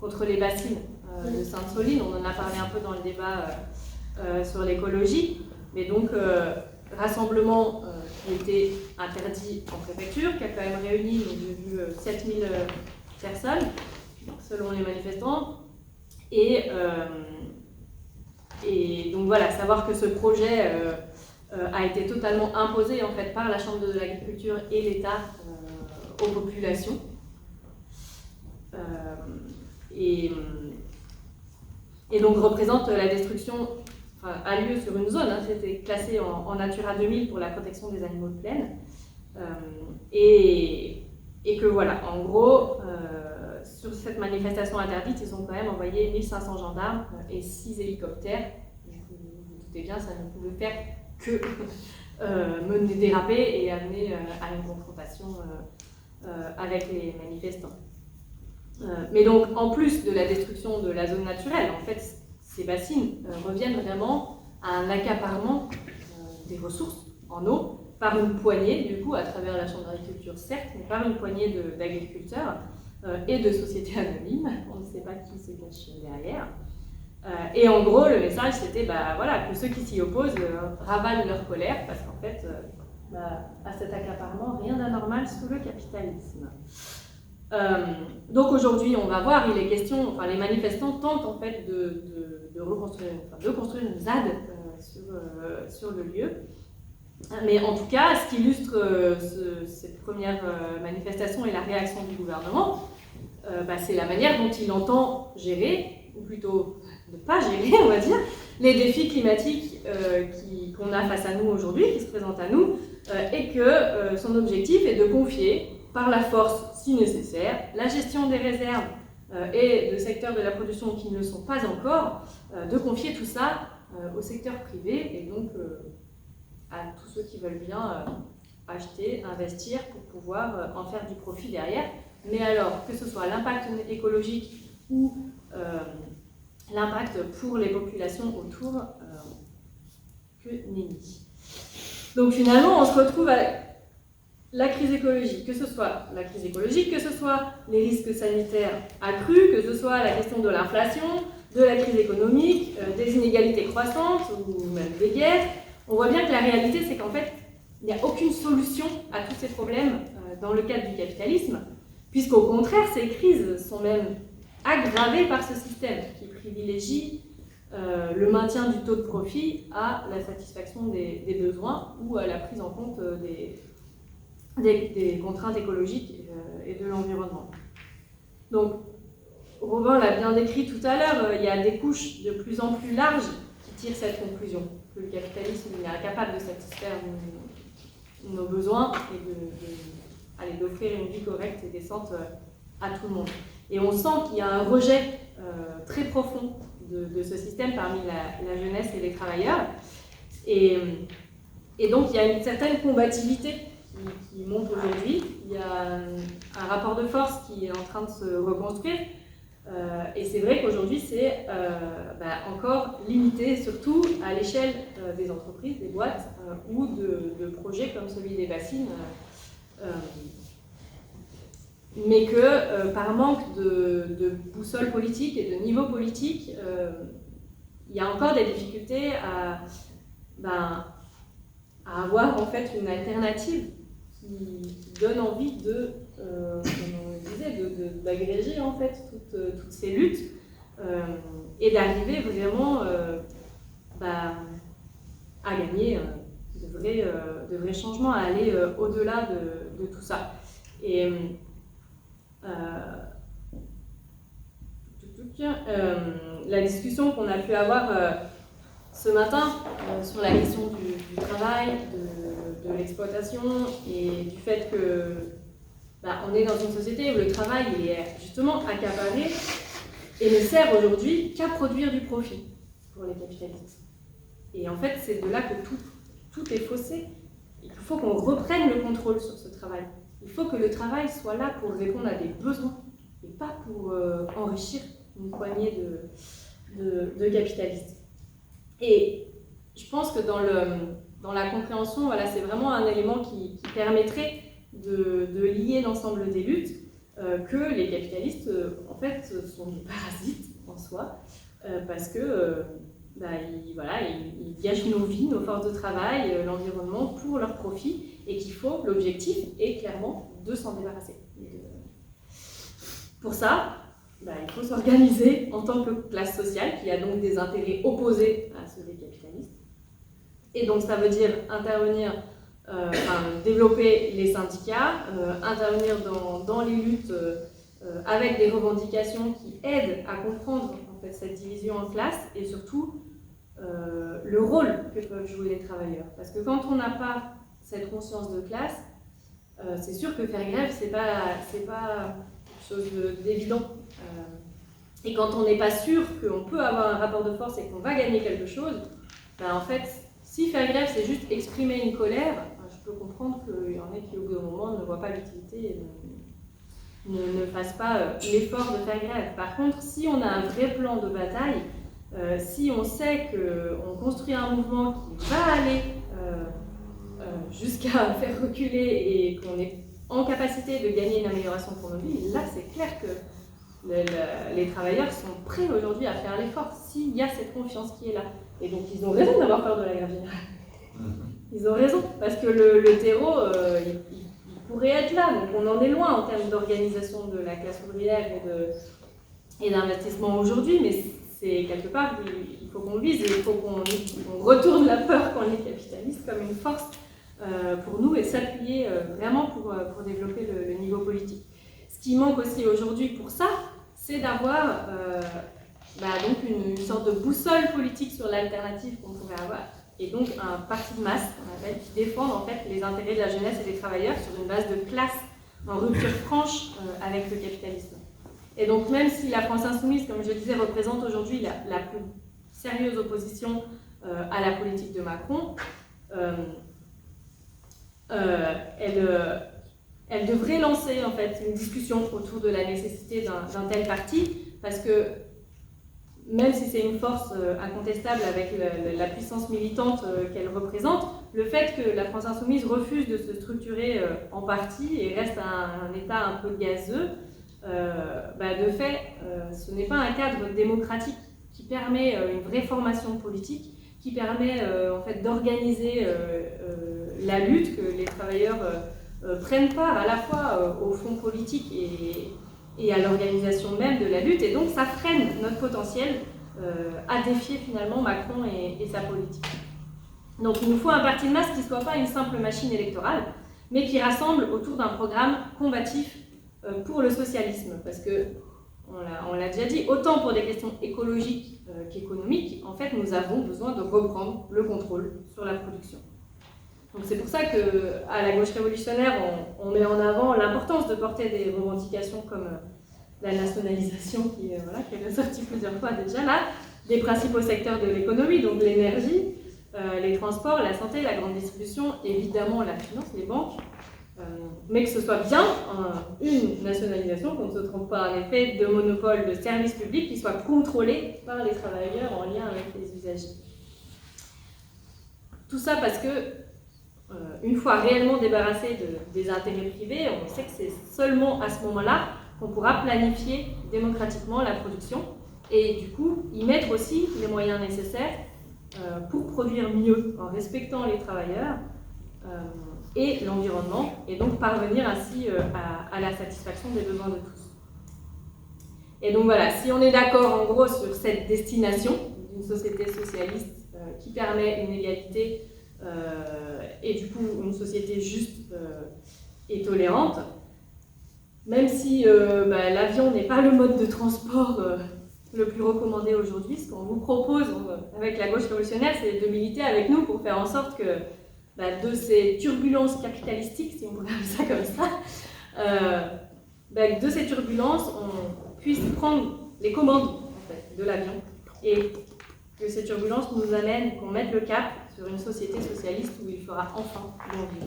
Speaker 5: contre les bassines de Sainte-Soline. On en a parlé un peu dans le débat sur l'écologie, mais donc rassemblement qui était interdit en préfecture, qui a quand même réuni, j'ai vu 7000 personnes, selon les manifestants. Et donc voilà, savoir que ce projet a été totalement imposé en fait par la Chambre de l'agriculture et l'État aux populations. Et donc représente la destruction, enfin, a lieu sur une zone, c'était classé en Natura 2000 pour la protection des animaux de plaine. Et que voilà, en gros, sur cette manifestation interdite, ils ont quand même envoyé 1500 gendarmes et 6 hélicoptères. Vous vous doutez bien, ça ne pouvait faire que mener déraper et amener à une confrontation avec les manifestants. Mais donc, en plus de la destruction de la zone naturelle, en fait, ces bassines reviennent vraiment à un accaparement des ressources en eau par une poignée, du coup, à travers la Chambre d'agriculture, certes, mais par une poignée d'agriculteurs et de sociétés anonymes. On ne sait pas qui se cache derrière. Et en gros, le message, c'était voilà, que ceux qui s'y opposent ravalent leur colère, parce qu'en fait, à cet accaparement, rien d'anormal sous le capitalisme. Donc aujourd'hui, on va voir, il est question, enfin les manifestants tentent en fait de construire une ZAD sur le lieu. Mais en tout cas, ce qui illustre cette première manifestation et la réaction du gouvernement, c'est la manière dont il entend gérer, ou plutôt ne pas gérer, on va dire, les défis climatiques qu'on a face à nous aujourd'hui, qui se présentent à nous, et que son objectif est de confier, par la force si nécessaire, la gestion des réserves et de secteurs de la production qui ne le sont pas encore, de confier tout ça au secteur privé et donc à tous ceux qui veulent bien acheter, investir pour pouvoir en faire du profit derrière. Mais alors, que ce soit l'impact écologique ou l'impact pour les populations autour, que nenni. Donc finalement, on se retrouve avec la crise écologique, que ce soit la crise écologique, que ce soit les risques sanitaires accrus, que ce soit la question de l'inflation, de la crise économique, des inégalités croissantes ou même des guerres. On voit bien que la réalité, c'est qu'en fait, il n'y a aucune solution à tous ces problèmes dans le cadre du capitalisme, puisqu'au contraire, ces crises sont même aggravées par ce système qui privilégie le maintien du taux de profit à la satisfaction des besoins ou à la prise en compte des contraintes écologiques et de l'environnement. Donc, Robin l'a bien décrit tout à l'heure, il y a des couches de plus en plus larges qui tirent cette conclusion, que le capitalisme est incapable de satisfaire nos besoins et d'offrir une vie correcte et décente à tout le monde. Et on sent qu'il y a un rejet très profond de ce système parmi la jeunesse et les travailleurs. Et donc il y a une certaine combativité qui monte aujourd'hui. Il y a un rapport de force qui est en train de se reconstruire. Et c'est vrai qu'aujourd'hui, c'est encore limité, surtout à l'échelle des entreprises, des boîtes ou de projets comme celui des bassines. mais que par manque de boussole politique et de niveau politique, il y a encore des difficultés à avoir en fait une alternative qui donne envie comme on disait, d'agréger en fait toutes ces luttes et d'arriver vraiment à gagner de vrais changements, à aller au-delà de tout ça. Et la discussion qu'on a pu avoir ce matin sur la question du travail, de l'exploitation et du fait que on est dans une société où le travail il est justement accaparé et ne sert aujourd'hui qu'à produire du profit pour les capitalistes. Et en fait, c'est de là que tout est faussé. Il faut qu'on reprenne le contrôle sur ce travail. Il faut que le travail soit là pour répondre à des besoins et pas pour enrichir une poignée de capitalistes. Et je pense que dans la compréhension, voilà, c'est vraiment un élément qui permettrait de lier l'ensemble des luttes, que les capitalistes, en fait, sont des parasites en soi, parce que ils gâchent nos vies, nos forces de travail, l'environnement pour leur profit, et l'objectif est clairement de s'en débarrasser. Pour ça, il faut s'organiser en tant que classe sociale, qui a donc des intérêts opposés à ceux des capitalistes. Et donc ça veut dire développer les syndicats, intervenir dans les luttes avec des revendications qui aident à comprendre en fait, cette division en classes et surtout le rôle que peuvent jouer les travailleurs. Parce que quand on n'a pas cette conscience de classe, c'est sûr que faire grève, c'est pas quelque chose d'évident. Et quand on n'est pas sûr qu'on peut avoir un rapport de force et qu'on va gagner quelque chose, en fait, si faire grève, c'est juste exprimer une colère, je peux comprendre qu'il y en a qui, au bout d'un moment, ne voient pas l'utilité et ne fassent pas l'effort de faire grève. Par contre, si on a un vrai plan de bataille, si on sait qu'on construit un mouvement qui va aller jusqu'à faire reculer et qu'on est en capacité de gagner une amélioration pour nos vies, là, c'est clair que les travailleurs sont prêts aujourd'hui à faire l'effort s'il y a cette confiance qui est là. Et donc ils ont raison d'avoir peur de la grève générale. Ils ont raison, parce que le terreau, il pourrait être là. Donc on en est loin en termes d'organisation de la classe ouvrière et d'investissement aujourd'hui, mais c'est quelque part, il faut qu'on vise et il faut qu'on retourne la peur quand on est capitaliste comme une force pour nous et s'appuyer vraiment pour développer le niveau politique. Ce qui manque aussi aujourd'hui pour ça, c'est d'avoir donc une sorte de boussole politique sur l'alternative qu'on pourrait avoir, et donc un parti de masse, qu'on appelle, qui défend en fait les intérêts de la jeunesse et des travailleurs sur une base de classe en rupture franche avec le capitalisme. Et donc même si la France insoumise, comme je le disais, représente aujourd'hui la plus sérieuse opposition à la politique de Macron, elle devrait lancer en fait une discussion autour de la nécessité d'un tel parti, parce que même si c'est une force incontestable avec la puissance militante qu'elle représente, le fait que la France insoumise refuse de se structurer en parti et reste un État un peu gazeux, de fait, ce n'est pas un cadre démocratique qui permet une vraie formation politique, qui permet en fait d'organiser la lutte, que les travailleurs prennent part à la fois au fond politique et à l'organisation même de la lutte, et donc ça freine notre potentiel à défier finalement Macron et sa politique. Donc il nous faut un parti de masse qui ne soit pas une simple machine électorale, mais qui rassemble autour d'un programme combatif pour le socialisme, parce que, on l'a déjà dit, autant pour des questions écologiques qu'économiques, en fait nous avons besoin de reprendre le contrôle sur la production. Donc c'est pour ça qu'à la gauche révolutionnaire, on met en avant l'importance de porter des revendications comme la nationalisation qui est ressortie plusieurs fois déjà là, des principaux secteurs de l'économie, donc l'énergie, les transports, la santé, la grande distribution, évidemment la finance, les banques, mais que ce soit bien une nationalisation, qu'on ne se trompe pas en effet, de monopole de services publics qui soit contrôlé par les travailleurs en lien avec les usagers. Tout ça parce que une fois réellement débarrassé des intérêts privés, on sait que c'est seulement à ce moment-là qu'on pourra planifier démocratiquement la production et du coup y mettre aussi les moyens nécessaires pour produire mieux en respectant les travailleurs et l'environnement et donc parvenir ainsi à la satisfaction des besoins de tous. Et donc voilà, si on est d'accord en gros sur cette destination d'une société socialiste qui permet une égalité et du coup une société juste et tolérante, même si l'avion n'est pas le mode de transport le plus recommandé aujourd'hui, ce qu'on vous propose avec la gauche révolutionnaire, c'est de militer avec nous pour faire en sorte que de ces turbulences capitalistiques, si on peut appeler ça comme ça, de ces turbulences, on puisse prendre les commandes en fait, de l'avion et que ces turbulences nous amènent, qu'on mette le cap sur une société socialiste où il fera enfin bon vivre.